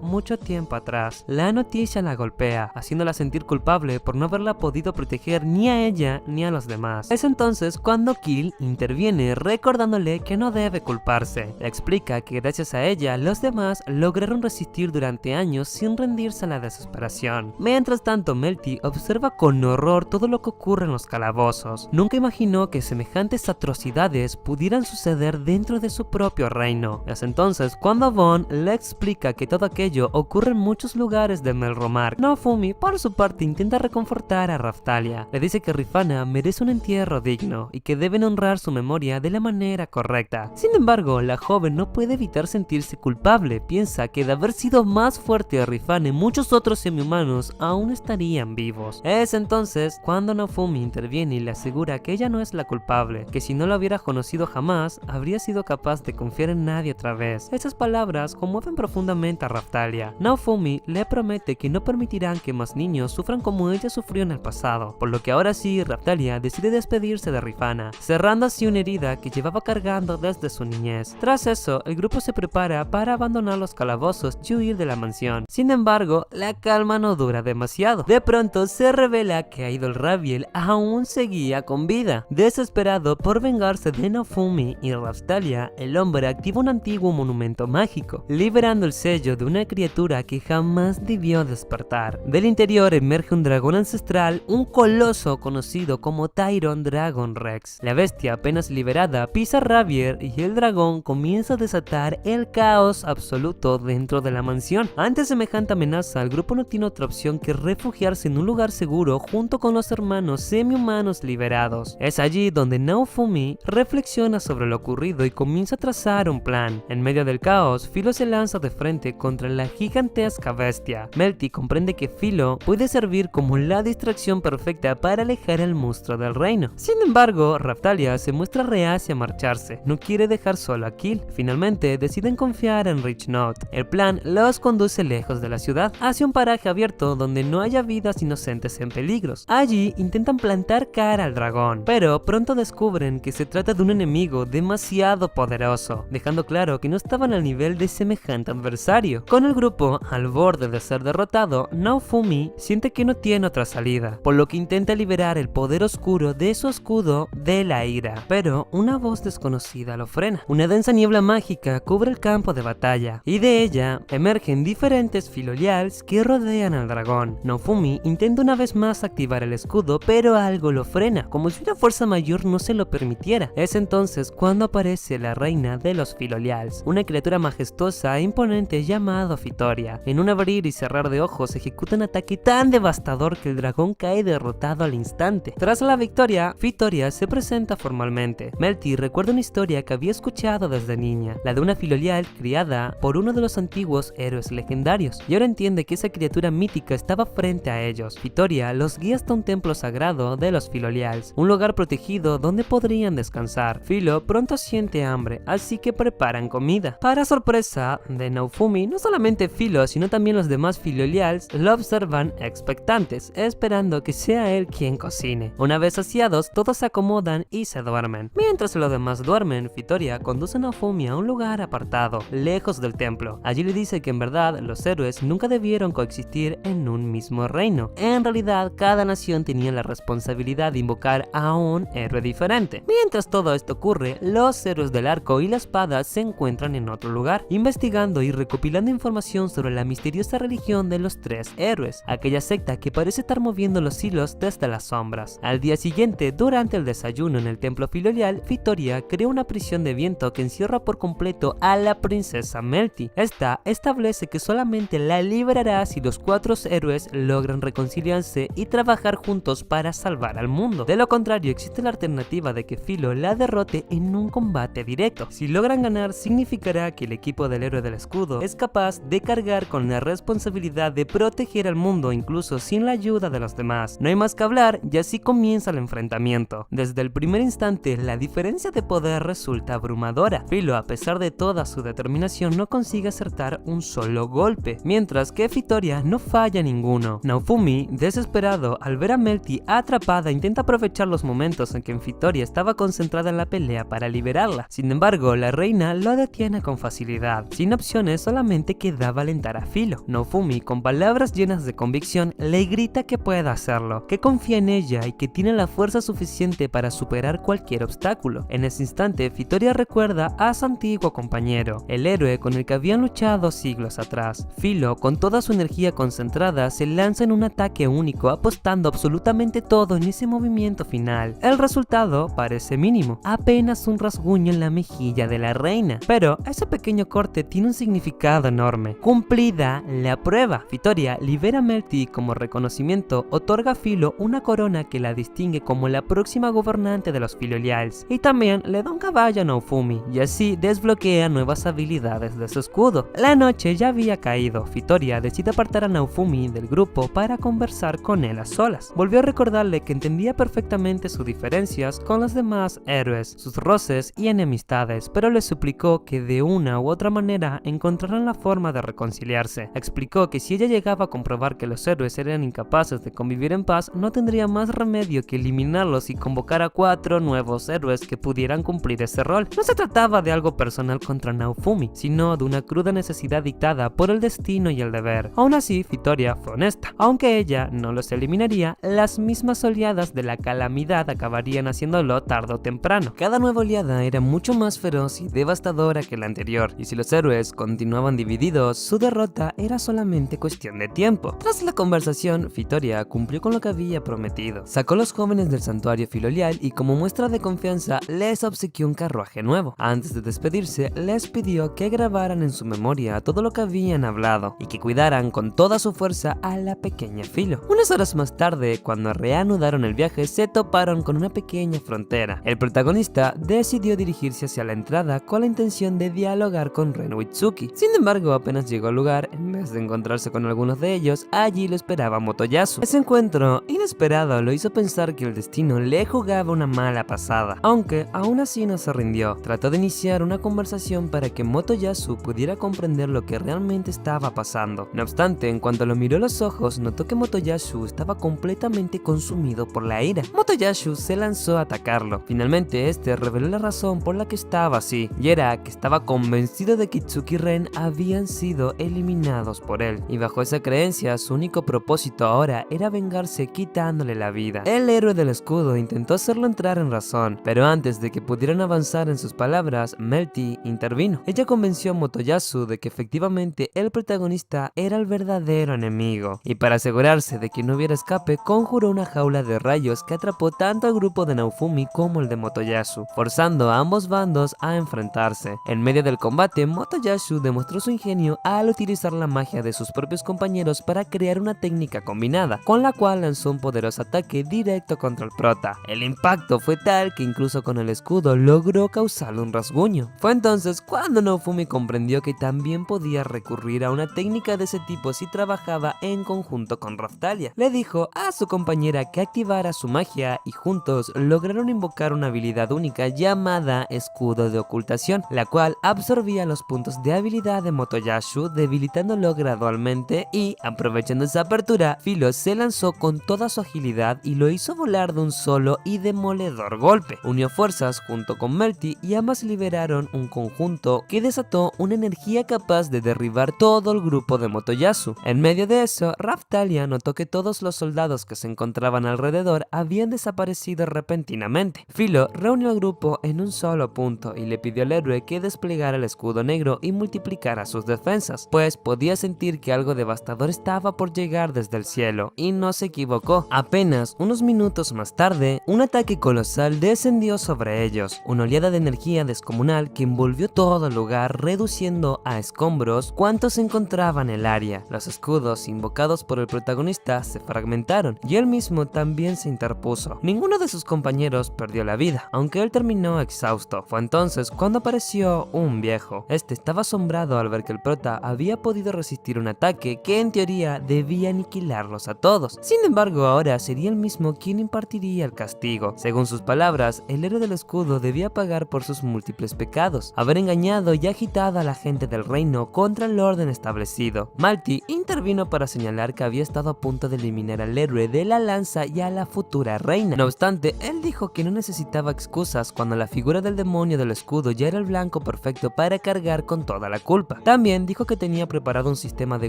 mucho tiempo atrás. La noticia la golpea, haciéndola sentir culpable por no haberla podido proteger ni a ella ni a los demás. Es entonces cuando Kill interviene recordándole que no debe culparse. Le explica que gracias a ella los demás lograron resistir durante años sin rendirse a la desesperación. Mientras tanto, Melty observa con horror todo lo que ocurre en los calabozos. Nunca imaginó que semejantes atrocidades pudieran suceder dentro de su propio reino. Es entonces cuando Von le explica que todo aquello ocurre en muchos lugares de Melromark. Naofumi, por su parte, intenta reconfortar a Raphtalia. Le dice que Rifana merece un entierro digno y que deben honrar su memoria de la manera correcta. Sin embargo, la joven no puede evitar sentirse culpable. Piensa que de haber sido más fuerte a Rifane, muchos otros semi-humanos aún estarían vivos. Es entonces cuando Naofumi interviene interviene y le asegura que ella no es la culpable, que si no la hubiera conocido jamás, habría sido capaz de confiar en nadie otra vez. Esas palabras conmueven profundamente a Raphtalia. Naofumi le promete que no permitirán que más niños sufran como ella sufrió en el pasado, por lo que ahora sí, Raphtalia decide despedirse de Rifana, cerrando así una herida que llevaba cargando desde su niñez. Tras eso, el grupo se prepara para abandonar los calabozos y huir de la mansión. Sin embargo, la calma no dura demasiado. De pronto se revela que Idol Rabiel aún seguía con vida. Desesperado por vengarse de Naofumi y Raphtalia, el hombre activa un antiguo monumento mágico, liberando el sello de una criatura que jamás debió despertar. Del interior emerge un dragón ancestral, un coloso conocido como Tyron Dragon Rex. La bestia, apenas liberada, pisa a Rabiel y el dragón comienza a desatar el caos absoluto dentro de la mansión. Ante semejante amenaza, el grupo no tiene otra opción que refugiarse en un lugar seguro junto con los hermanos semi-humanos liberados. Es allí donde Naofumi reflexiona sobre lo ocurrido y comienza a trazar un plan. En medio del caos, Philo se lanza de frente contra la gigantesca bestia. Melty comprende que Philo puede servir como la distracción perfecta para alejar al monstruo del reino. Sin embargo, Raphtalia se muestra reacia a marcharse, no quiere dejar solo a Kill. Finalmente, deciden confiar en Rich Note. El plan los conduce lejos de la ciudad, hacia un paraje abierto donde no haya vidas inocentes en peligros. Allí intentan plantar cara al dragón, pero pronto descubren que se trata de un enemigo demasiado poderoso, dejando claro que no estaban al nivel de semejante adversario. Con el grupo al borde de ser derrotado, Naofumi siente que no tiene otra salida, por lo que intenta liberar el poder oscuro de su escudo de la ira, pero una voz desconocida lo frena. Una densa niebla mágica cubre el campo de batalla, y de ella emergen diferentes Filolials que rodean al dragón. Naofumi intenta una vez más activar el escudo, pero algo lo frena, como si una fuerza mayor no se lo permitiera. Es entonces cuando aparece la reina de los Filolials, una criatura majestuosa e imponente llamada Fitoria. En un abrir y cerrar de ojos ejecuta un ataque tan devastador que el dragón cae derrotado al instante. Tras la victoria, Fitoria se presenta formalmente. Melty recuerda una historia que había escuchado desde niña, la de una Filolial criada por uno de los antiguos héroes legendarios, y ahora entiende que esa criatura mítica estaba frente a ellos. Fitoria los guía hasta un templo sagrado de los Filolials, un lugar protegido donde podrían descansar. Philo pronto siente hambre, así que preparan comida. Para sorpresa de Naofumi, no solamente Philo, sino también los demás Filolials lo observan expectantes, esperando que sea él quien cocine. Una vez saciados, todos se acomodan y se duermen. Mientras los demás duermen, Fitoria conduce a Naofumi a un lugar apartado, lejos del templo. Allí le dice que en verdad los héroes nunca debieron coexistir en un mismo reino. En realidad, cada nación tenía la responsabilidad de invocar a un héroe diferente. Mientras todo esto ocurre, los héroes del arco y la espada se encuentran en otro lugar, investigando y recopilando información sobre la misteriosa religión de los tres héroes, aquella secta que parece estar moviendo los hilos desde las sombras. Al día siguiente, durante el desayuno en el templo Filolial, Fitoria crea una prisión de viento que encierra por completo a la princesa Melty. Esta establece que solamente la liberará si los cuatro héroes logran reconciliarse y trabajar juntos para salvar al mundo. De lo contrario, existe la alternativa de que Philo la derrote en un combate directo. Si logran ganar, significará que el equipo del héroe del escudo es capaz de cargar con la responsabilidad de proteger al mundo incluso sin la ayuda de los demás. No hay más que hablar y así comienza el enfrentamiento. Desde el primer instante, la diferencia de poder resulta abrumadora. Philo, a pesar de toda su determinación, no consigue acertar un solo golpe, mientras que Fitoria no falla ninguno. Naofumi, desesperado al ver a Melty atrapada, intenta aprovechar los momentos en que Fitoria estaba concentrada en la pelea para liberarla. Sin embargo, la reina lo detiene con facilidad. Sin opciones, solamente quedaba alentar a Philo. Naofumi, con palabras llenas de convicción, le grita que pueda hacerlo, que confía en ella y que tiene la fuerza suficiente para superar cualquier obstáculo. En ese instante, Fitoria recuerda a su antiguo compañero, el héroe con el que habían luchado siglos atrás. Philo, con toda su energía concentrada, se lanza en un ataque único, apostando absolutamente todo en ese movimiento final. El resultado parece mínimo, apenas un rasguño en la mejilla de la reina, pero ese pequeño corte tiene un significado enorme. Cumplida la prueba, Fitoria libera a Melty y como reconocimiento otorga a Philo una corona que la distingue como la próxima gobernante de los Filolials, y también le da un caballo a Naofumi, y así desbloquea nuevas habilidades de su escudo. La noche ya había caído. Fitoria decide apartar a Naofumi del grupo para conversar con él a solas. Volvió a recordarle que entendía perfectamente sus diferencias con los demás héroes, sus roces y enemistades, pero les suplicó que de una u otra manera encontraran la forma de reconciliarse. Explicó que si ella llegaba a comprobar que los héroes eran incapaces de convivir en paz, no tendría más remedio que eliminarlos y convocar a 4 nuevos héroes que pudieran cumplir ese rol. No se trataba de algo personal contra Naofumi, sino de una cruda necesidad dictada por el destino y el deber. Aún así, Fitoria fue honesta. Aunque ella no los eliminaría, las mismas oleadas de la calamidad acabarían haciéndolo tarde o temprano. Cada nueva oleada era mucho más feroz y devastadora que la anterior, y si los héroes continuaban divididos, su derrota era solamente cuestión de tiempo. Tras la conversación, Fitoria cumplió con lo que había prometido. Sacó a los jóvenes del santuario filolial y como muestra de confianza les obsequió un carruaje nuevo. Antes de despedirse, les pidió que grabaran en su memoria todo lo que habían hablado y que cuidaran con toda su fuerza a la pequeña Filo. Unas horas más tarde, cuando reanudaron el viaje, se toparon con una pequeña frontera. El protagonista decidió dirigirse hacia la entrada con la intención de dialogar con Ren Uitsuki. Sin embargo, apenas llegó al lugar, en vez de encontrarse con algunos de ellos, allí lo esperaba Motoyasu. Ese encuentro inesperado lo hizo pensar que el destino le jugaba una mala pasada, aunque aún así no se rindió. Trató de iniciar una conversación para que Motoyasu pudiera comprender lo que realmente estaba pasando. No obstante, en cuanto lo miró a los ojos, notó que Motoyasu estaba completamente consumido por la ira. Motoyasu se lanzó a atacarlo. Finalmente, este reveló la razón por la que estaba así, y era que estaba convencido de que Itsuki y Ren habían sido eliminados por él, y bajo esa creencia, su único propósito ahora era vengarse quitándole la vida. El héroe del escudo intentó hacerlo entrar en razón, pero antes de que pudieran avanzar en sus palabras, Melty intervino. Ella convenció a Motoyasu de que efectivamente el protagonista era el verdadero enemigo, y para asegurarse de que no hubiera escape, conjuró una jaula de rayos que atrapó tanto al grupo de Naofumi como el de Motoyasu, forzando a ambos bandos a enfrentarse. En medio del combate, Motoyasu demostró su ingenio al utilizar la magia de sus propios compañeros para crear una técnica combinada, con la cual lanzó un poderoso ataque directo contra el prota. El impacto fue tal que incluso con el escudo logró causarle un rasguño. Fue entonces cuando Naofumi comprendió que también podía recurrir a una técnica de ese tipo si trabajaba en conjunto con Raftalia. Le dijo a su compañera que activara su magia y juntos lograron invocar una habilidad única llamada Escudo de Ocultación, la cual absorbía los puntos de habilidad de Motoyasu, debilitándolo gradualmente, y aprovechando esa apertura, Filo se lanzó con toda su agilidad y lo hizo volar de un solo y demoledor golpe. Unió fuerzas junto con Melty y ambas liberaron un conjunto que desató una energía capaz de derribar todo el grupo de Motoyasu. En medio de eso, Raftalia notó que todos los soldados que se encontraban alrededor habían desaparecido repentinamente. Filo reunió al grupo en un solo punto y le pidió al héroe que desplegara el escudo negro y multiplicara sus defensas, pues podía sentir que algo devastador estaba por llegar desde el cielo, y no se equivocó. Apenas unos minutos más tarde, un ataque colosal descendió sobre ellos, una oleada de energía descomunal que envolvió todo el lugar, reduciendo a escombros cuantos se encontraban en el área. Los escudos invocados por el protagonista se fragmentaron y él mismo también se interpuso. Ninguno de sus compañeros perdió la vida, aunque él terminó exhausto. Fue entonces cuando apareció un viejo. Este estaba asombrado al ver que el prota había podido resistir un ataque que en teoría debía aniquilarlos a todos. Sin embargo, ahora sería él mismo quien impartiría el castigo. Según sus palabras, el héroe del escudo debía pagar por sus múltiples pecados: haber engañado y agitado a la gente del reino contra el orden establecido. Melty intervino para señalar que había estado a punto de eliminar al héroe de la lanza y a la futura reina. No obstante, él dijo que no necesitaba excusas cuando la figura del demonio del escudo ya era el blanco perfecto para cargar con toda la culpa. También dijo que tenía preparado un sistema de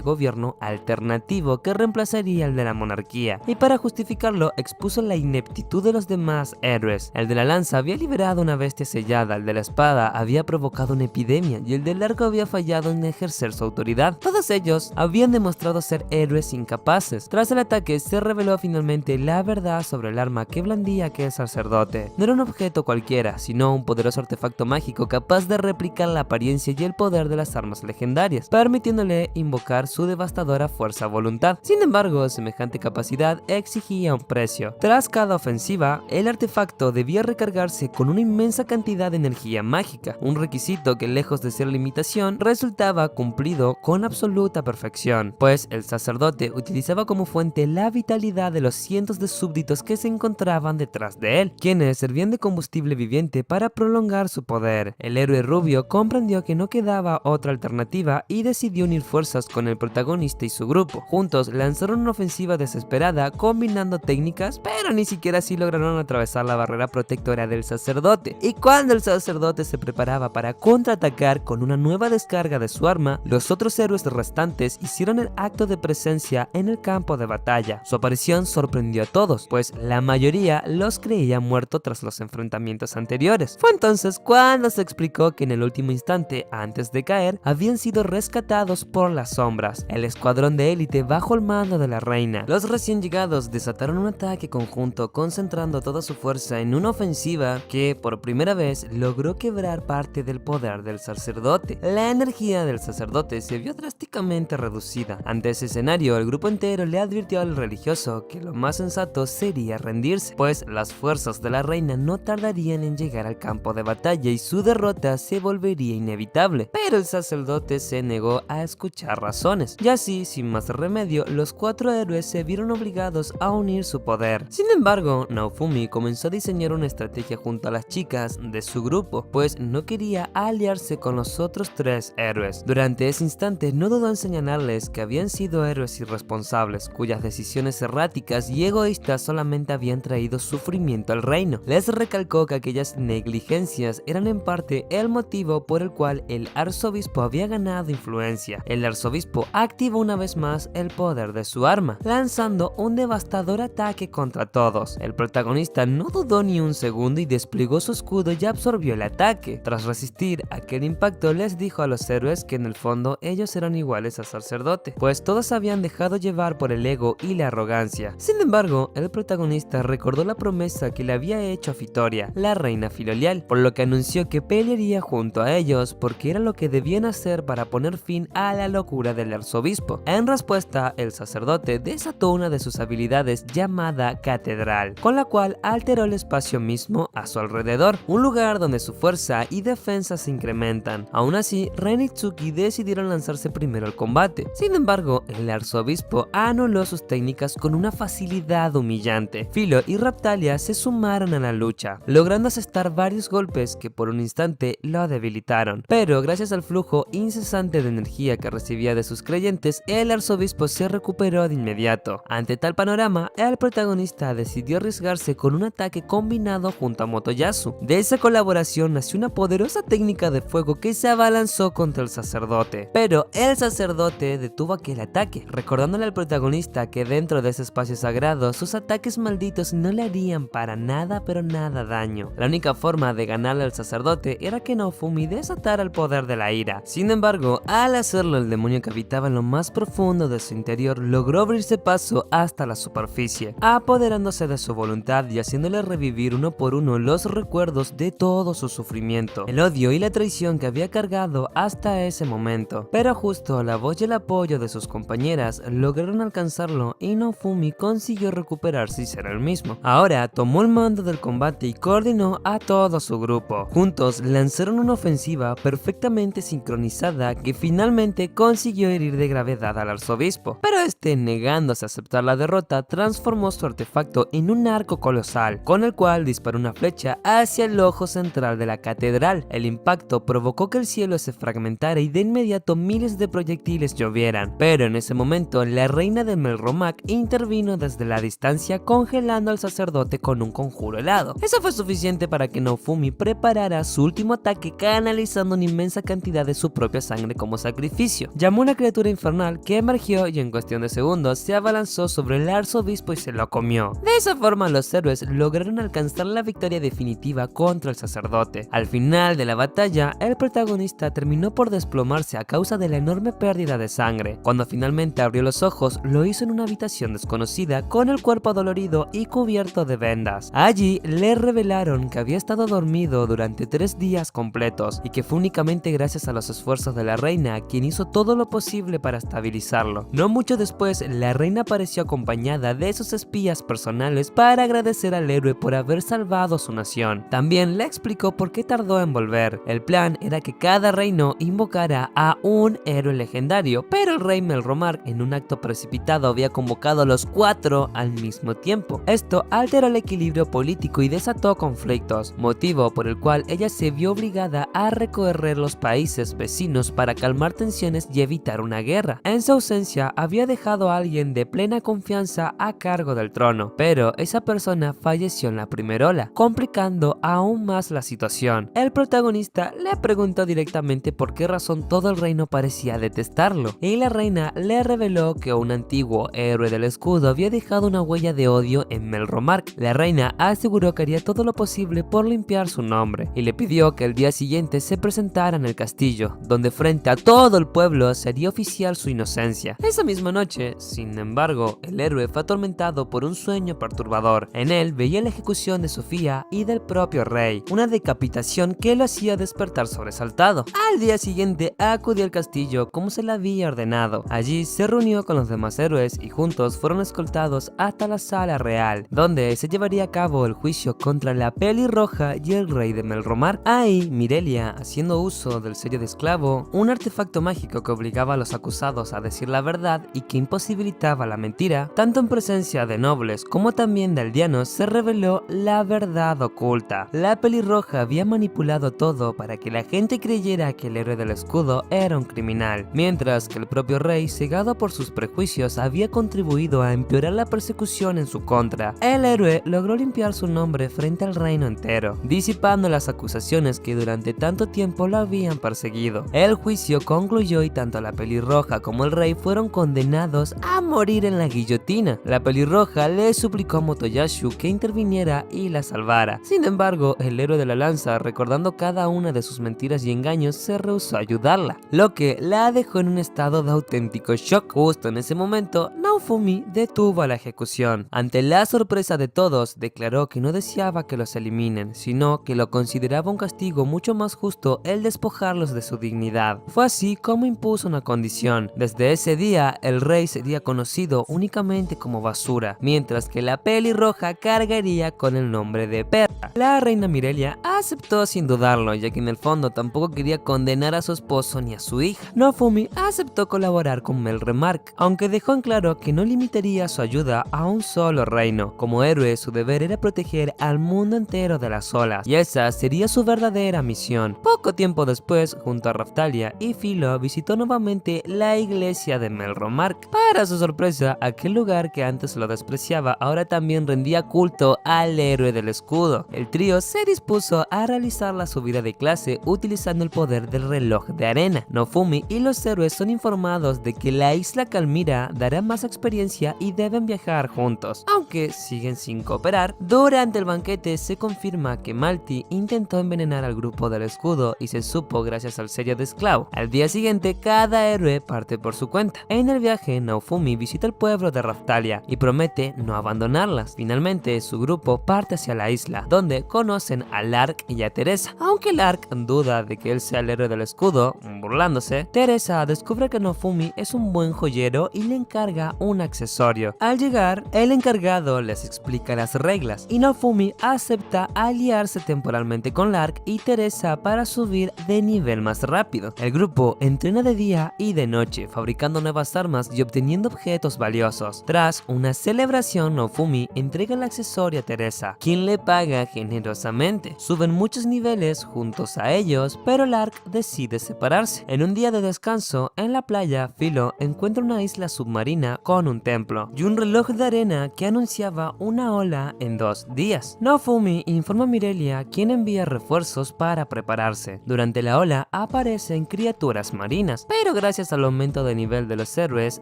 gobierno alternativo que reemplazaría el de la monarquía, y para justificarlo expuso la ineptitud de los demás héroes. El de la lanza había liberado una bestia sellada, el de la espada había provocado una epidemia y el del arco había fallado en ejercer su autoridad. Todos ellos habían demostrado ser héroes incapaces. Tras el ataque se reveló finalmente la verdad sobre el arma que blandía aquel sacerdote. No era un objeto cualquiera, sino un poderoso artefacto mágico capaz de replicar la apariencia y el poder de las armas legendarias, permitiéndole invocar su devastadora fuerza a voluntad. Sin embargo, semejante capacidad exigía un precio. Tras cada ofensiva, el artefacto debía recargarse con una inmensa cantidad de energía mágica, un requisito que, lejos de ser limitación, resultaba cumplido con absoluta perfección, pues el sacerdote utilizaba como fuente la vitalidad de los cientos de de súbditos que se encontraban detrás de él, quienes servían de combustible viviente para prolongar su poder. El héroe rubio comprendió que no quedaba otra alternativa y decidió unir fuerzas con el protagonista y su grupo. Juntos lanzaron una ofensiva desesperada combinando técnicas, pero ni siquiera así lograron atravesar la barrera protectora del sacerdote. Y cuando el sacerdote se preparaba para contraatacar con una nueva descarga de su arma, los otros héroes restantes hicieron el acto de presencia en el campo de batalla. Su aparición sorprendió a todos, pues la mayoría los creía muertos tras los enfrentamientos anteriores. Fue entonces cuando se explicó que en el último instante, antes de caer, habían sido rescatados por las sombras, el escuadrón de élite bajo el mando de la reina. Los recién llegados desataron un ataque conjunto, concentrando toda su fuerza en una ofensiva que por primera vez logró quebrar parte del poder del sacerdote. La energía del sacerdote se vio drásticamente reducida. Ante ese escenario, el grupo entero le advirtió al religioso que lo más sensato sería rendirse, pues las fuerzas de la reina no tardarían en llegar al campo de batalla y su derrota se volvería inevitable. Pero el sacerdote se negó a escuchar razones, y así, sin más remedio, los 4 héroes se vieron obligados a unir su poder. Sin embargo, Naofumi comenzó a diseñar una estrategia junto a las chicas de su grupo, pues no quería aliarse con los otros 3 héroes. Durante ese instante no dudó en señalarles que habían sido héroes irresponsables, cuyas decisiones erráticas y egoístas solamente habían traído sufrimiento al reino. Les recalcó que aquellas negligencias eran en parte el motivo por el cual el arzobispo había ganado influencia. El arzobispo activó una vez más el poder de su arma, lanzando un devastador ataque contra todos. El protagonista no dudó ni un segundo y desplegó su escudo y absorbió el ataque. Tras resistir aquel impacto, les dijo a los héroes que en el fondo ellos eran iguales al sacerdote, pues todos habían dejado llevar por el ego y la arrogancia. Sin embargo, el protagonista recordó la promesa que le había hecho a Fitoria, la reina filolial, por lo que anunció que pelearía junto a ellos porque era lo que debían hacer para poner fin a la locura del arzobispo. En respuesta, el sacerdote desató una de sus habilidades llamada catedral, con la cual alteró el espacio mismo a su alrededor, un lugar donde su fuerza y defensa se incrementan. Aún así, Ren y Tsuki decidieron lanzarse primero al combate. Sin embargo, el arzobispo anuló sus técnicas con una facilidad humillante. Filo y Raptalia se sumaron a la lucha, logrando asestar varios golpes que por un instante lo debilitaron. Pero gracias al flujo incesante de energía que recibía de sus creyentes, el arzobispo se recuperó de inmediato. Ante tal panorama, el protagonista decidió arriesgarse con un ataque combinado junto a Motoyasu. De esa colaboración nació una poderosa técnica de fuego que se abalanzó contra el sacerdote. Pero el sacerdote detuvo aquel ataque, recordándole al protagonista que dentro de ese espacio sagrado sus ataques malditos no le harían para nada pero nada daño. La única forma de ganarle al sacerdote era que Naofumi desatara el poder de la ira. Sin embargo, al hacerlo, el demonio que habitaba en lo más profundo de su interior logró abrirse paso hasta la superficie, apoderándose de su voluntad y haciéndole revivir uno por uno los recuerdos de todo su sufrimiento, el odio y la traición que había cargado hasta ese momento. Pero justo la voz y el apoyo de sus compañeras lograron alcanzarlo y Naofumi consiguió recuperarse y ser el mismo. Ahora tomó el mando del combate y coordinó a todo su grupo. Juntos lanzaron una ofensiva perfectamente sincronizada que finalmente consiguió herir de gravedad al arzobispo, pero este, negándose a aceptar la derrota, transformó su artefacto en un arco colosal, con el cual disparó una flecha hacia el ojo central de la catedral. El impacto provocó que el cielo se fragmentara y de inmediato miles de proyectiles llovieran, pero en ese momento la reina de Melromac intervino desde la distancia, congelando al sacerdote con un conjuro helado. Eso fue suficiente para que Naofumi preparara su último ataque, canalizando una inmensa cantidad de su propia sangre como sacrificio. Llamó a una criatura infernal que emergió y en cuestión de segundos se abalanzó sobre el arzobispo y se lo comió. De esa forma, los héroes lograron alcanzar la victoria definitiva contra el sacerdote. Al final de la batalla, el protagonista terminó por desplomarse a causa de la enorme pérdida de sangre. Cuando finalmente abrió los ojos, lo hizo en una habitación desconocida con el cuerpo dolorido y cubierto de vendas. Allí le revelaron que había estado dormido durante 3 días completos y que fue únicamente gracias a los esfuerzos de la reina quien hizo todo lo posible para estabilizarlo. No mucho después, la reina apareció acompañada de sus espías personales para agradecer al héroe por haber salvado su nación. También le explicó por qué tardó en volver. El plan era que cada reino invocara a un héroe legendario, pero el rey Melromarc, en un acto precipitado, había convocado a los 4 al mismo tiempo. Esto alteró el equilibrio político y desató conflictos, motivo por el cual ella se vio obligada a recorrer los países vecinos para calmar tensiones y evitar una guerra. En su ausencia había dejado a alguien de plena confianza a cargo del trono, pero esa persona falleció en la primera ola, complicando aún más la situación. El protagonista le preguntó directamente por qué razón todo el reino parecía detestarlo, y la reina le reveló que un antiguo héroe del escudo había dejado una huella de odio en Melromarc. La reina aseguró que haría todo lo posible por limpiar su nombre, y le pidió que el día siguiente se presentara en el castillo, donde frente a todo el pueblo sería oficial su inocencia. Esa misma noche, sin embargo, el héroe fue atormentado por un sueño perturbador. En él veía la ejecución de Sofía y del propio rey, una decapitación que lo hacía despertar sobresaltado. Al día siguiente acudió al castillo como se le había ordenado. Allí se reunió con los demás héroes y juntos fueron escoltados hasta la sala real, donde se llevaría a cabo el juicio contra la pelirroja y el rey de Melromarc. Ahí, Mirelia, haciendo uso del sello de esclavo, un artefacto mágico que obligaba a los acusados a decir la verdad y que imposibilitaba la mentira, tanto en presencia de nobles como también de aldeanos, se reveló la verdad oculta. La pelirroja había manipulado todo para que la gente creyera que el héroe del escudo era un criminal, mientras que el propio rey, cegado por sus prejuicios, había contribuido a empeorar la persecución en su contra. El héroe logró limpiar su nombre frente al reino entero, disipando las acusaciones que durante tanto tiempo lo habían perseguido. El juicio concluyó y tanto la pelirroja como el rey fueron condenados a morir en la guillotina. La pelirroja le suplicó a Motoyashu que interviniera y la salvara. Sin embargo, el héroe de la lanza, recordando cada una de sus mentiras y engaños, se rehusó a ayudarla, lo que la dejó en un estado de auténtico shock. Justo en ese momento, Naofumi detuvo la ejecución. Ante la sorpresa de todos, declaró que no deseaba que los eliminen, sino que lo consideraba un castigo mucho más justo el despojarlos de su dignidad. Fue así como impuso una condición. Desde ese día, el rey sería conocido únicamente como basura, mientras que la pelirroja cargaría con el nombre de perra. La reina Mirelia aceptó sin dudarlo, ya que en el fondo tampoco quería condenar a su esposo ni a su hija. Naofumi aceptó colaborar con Melromarc, aunque dejó en claro que no limitaría su ayuda a un solo reino. Como héroe, su deber era proteger al mundo entero de las olas, y esa sería su verdadera misión. Poco tiempo después, junto a Raftalia y Filo, visitó nuevamente la iglesia de Melromarc. Para su sorpresa, aquel lugar que antes lo despreciaba ahora también rendía culto al héroe del escudo. El trío se dispuso a realizar la subida de clase utilizando el poder del reloj de arena. Naofumi y los héroes son informados de que la isla Calmira dará más experiencia y deben viajar juntos, aunque siguen sin cooperar. Durante el banquete se confirma que Malti intentó envenenar al grupo del escudo y se supo gracias al sello de esclavo. Al día siguiente, cada héroe parte por su cuenta. En el viaje, Naofumi visita el pueblo de Raftalia y promete no abandonarlas. Finalmente, su grupo parte hacia la isla, donde conocen a Lark y a Teresa. Aunque Lark duda de que él sea el héroe del escudo, burlándose, Teresa descubre que Naofumi es un buen joyero y le encarga un accesorio. Al llegar, el encargado les explica las reglas y Naofumi acepta aliarse temporalmente con Lark y Teresa para subir de nivel más rápido. El grupo entrena de día y de noche, fabricando nuevas armas y obteniendo objetos valiosos. Tras una celebración, Naofumi entrega el accesorio a Teresa, quien le paga generosamente. Suben muchos niveles juntos a ellos, pero Lark decide separarse. En un día de descanso, en la playa, Filo encuentra una isla submarina con un templo y un reloj de arena que anunciaba una ola en 2 días. Naofumi informa a Mirelia, quien envía refuerzos para prepararse. Durante la ola aparecen criaturas marinas, pero gracias al aumento de nivel de los héroes,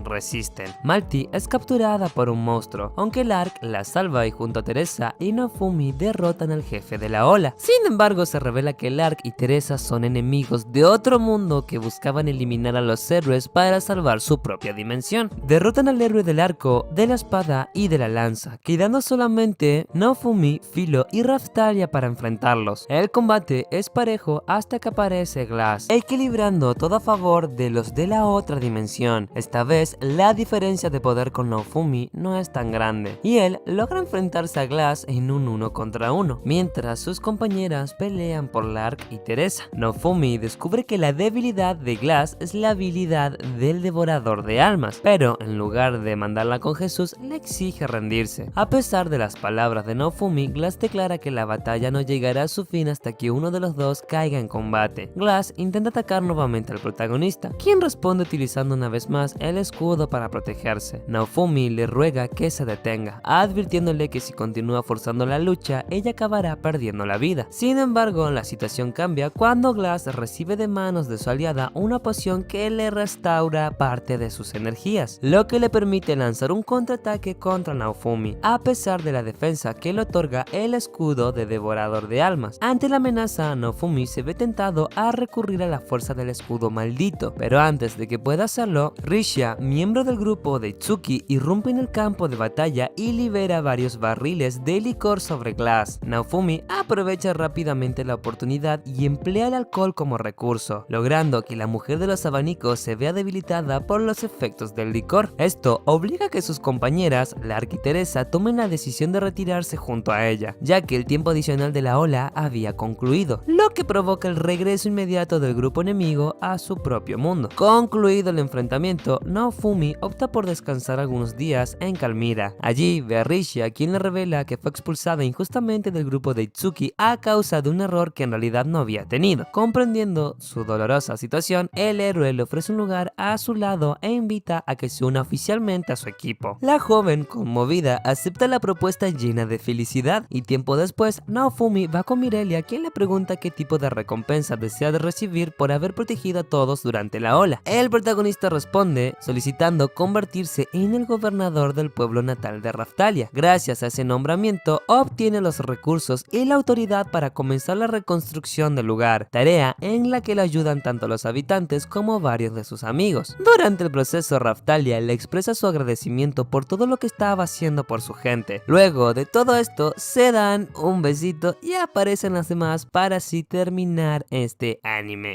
resisten. Malti es capturada por un monstruo, aunque Lark la salva y junto a Teresa y Naofumi derrotan al jefe de la ola. Sin embargo, se revela que Lark y Teresa son enemigos de otro mundo que buscaban eliminar a los héroes para salvar su propia dimensión. Derrotan al héroe del arco, de la espada y de la lanza, quedando solamente Naofumi, Filo y Raftalia para enfrentarlos. El combate es parejo hasta que aparece Glass, equilibrando todo a favor de los de la otra dimensión. Esta vez, la diferencia de poder con Naofumi no es tan grande, y él logra enfrentarse a Glass en un 1 contra 1, mientras sus compañeras pelean por Lark y Teresa. Naofumi descubre que la debilidad de Glass es la habilidad del devorador de almas, pero en lugar de mandarla con Jesús, le le exige rendirse. A pesar de las palabras de Naofumi, Glass declara que la batalla no llegará a su fin hasta que uno de los dos caiga en combate. Glass intenta atacar nuevamente al protagonista, quien responde utilizando una vez más el escudo para protegerse. Naofumi le ruega que se detenga, advirtiéndole que si continúa forzando la lucha, ella acabará perdiendo la vida. Sin embargo, la situación cambia cuando Glass recibe de manos de su aliada una poción que le restaura parte de sus energías, lo que le permite lanzar un contraataque contra Naofumi, a pesar de la defensa que le otorga el escudo de Devorador de Almas. Ante la amenaza, Naofumi se ve tentado a recurrir a la fuerza del escudo maldito, pero antes de que pueda hacerlo, Risha, miembro del grupo de Itsuki, irrumpe en el campo de batalla y libera varios barriles de licor sobre Glass. Naofumi aprovecha rápidamente la oportunidad y emplea el alcohol como recurso, logrando que la mujer de los abanicos se vea debilitada por los efectos del licor. Esto obliga a que sus compañeras, Lark y Teresa, tomen la decisión de retirarse junto a ella, ya que el tiempo adicional de la ola había concluido, lo que provoca el regreso inmediato del grupo enemigo a su propio mundo. Concluido el enfrentamiento, Naofumi opta por descansar algunos días en Kalmira. Allí ve a Risha, quien le revela que fue expulsada injustamente del grupo de Itsuki a causa de un error que en realidad no había tenido. Comprendiendo su dolorosa situación, el héroe le ofrece un lugar a su lado e invita a que se una oficialmente a su equipo. La joven, conmovida, acepta la propuesta llena de felicidad, y tiempo después, Naofumi va con Mirelia, quien le pregunta qué tipo de recompensa desea de recibir por haber protegido a todos durante la ola. El protagonista responde solicitando convertirse en el gobernador del pueblo natal de Raftalia. Gracias a ese nombramiento, obtiene los recursos y la autoridad para comenzar la reconstrucción del lugar, tarea en la que le ayudan tanto los habitantes como varios de sus amigos. Durante el proceso, Raftalia le expresa su agradecimiento por todo lo que estaba haciendo por su gente. Luego de todo esto, se dan un besito y aparecen las demás para así terminar este anime.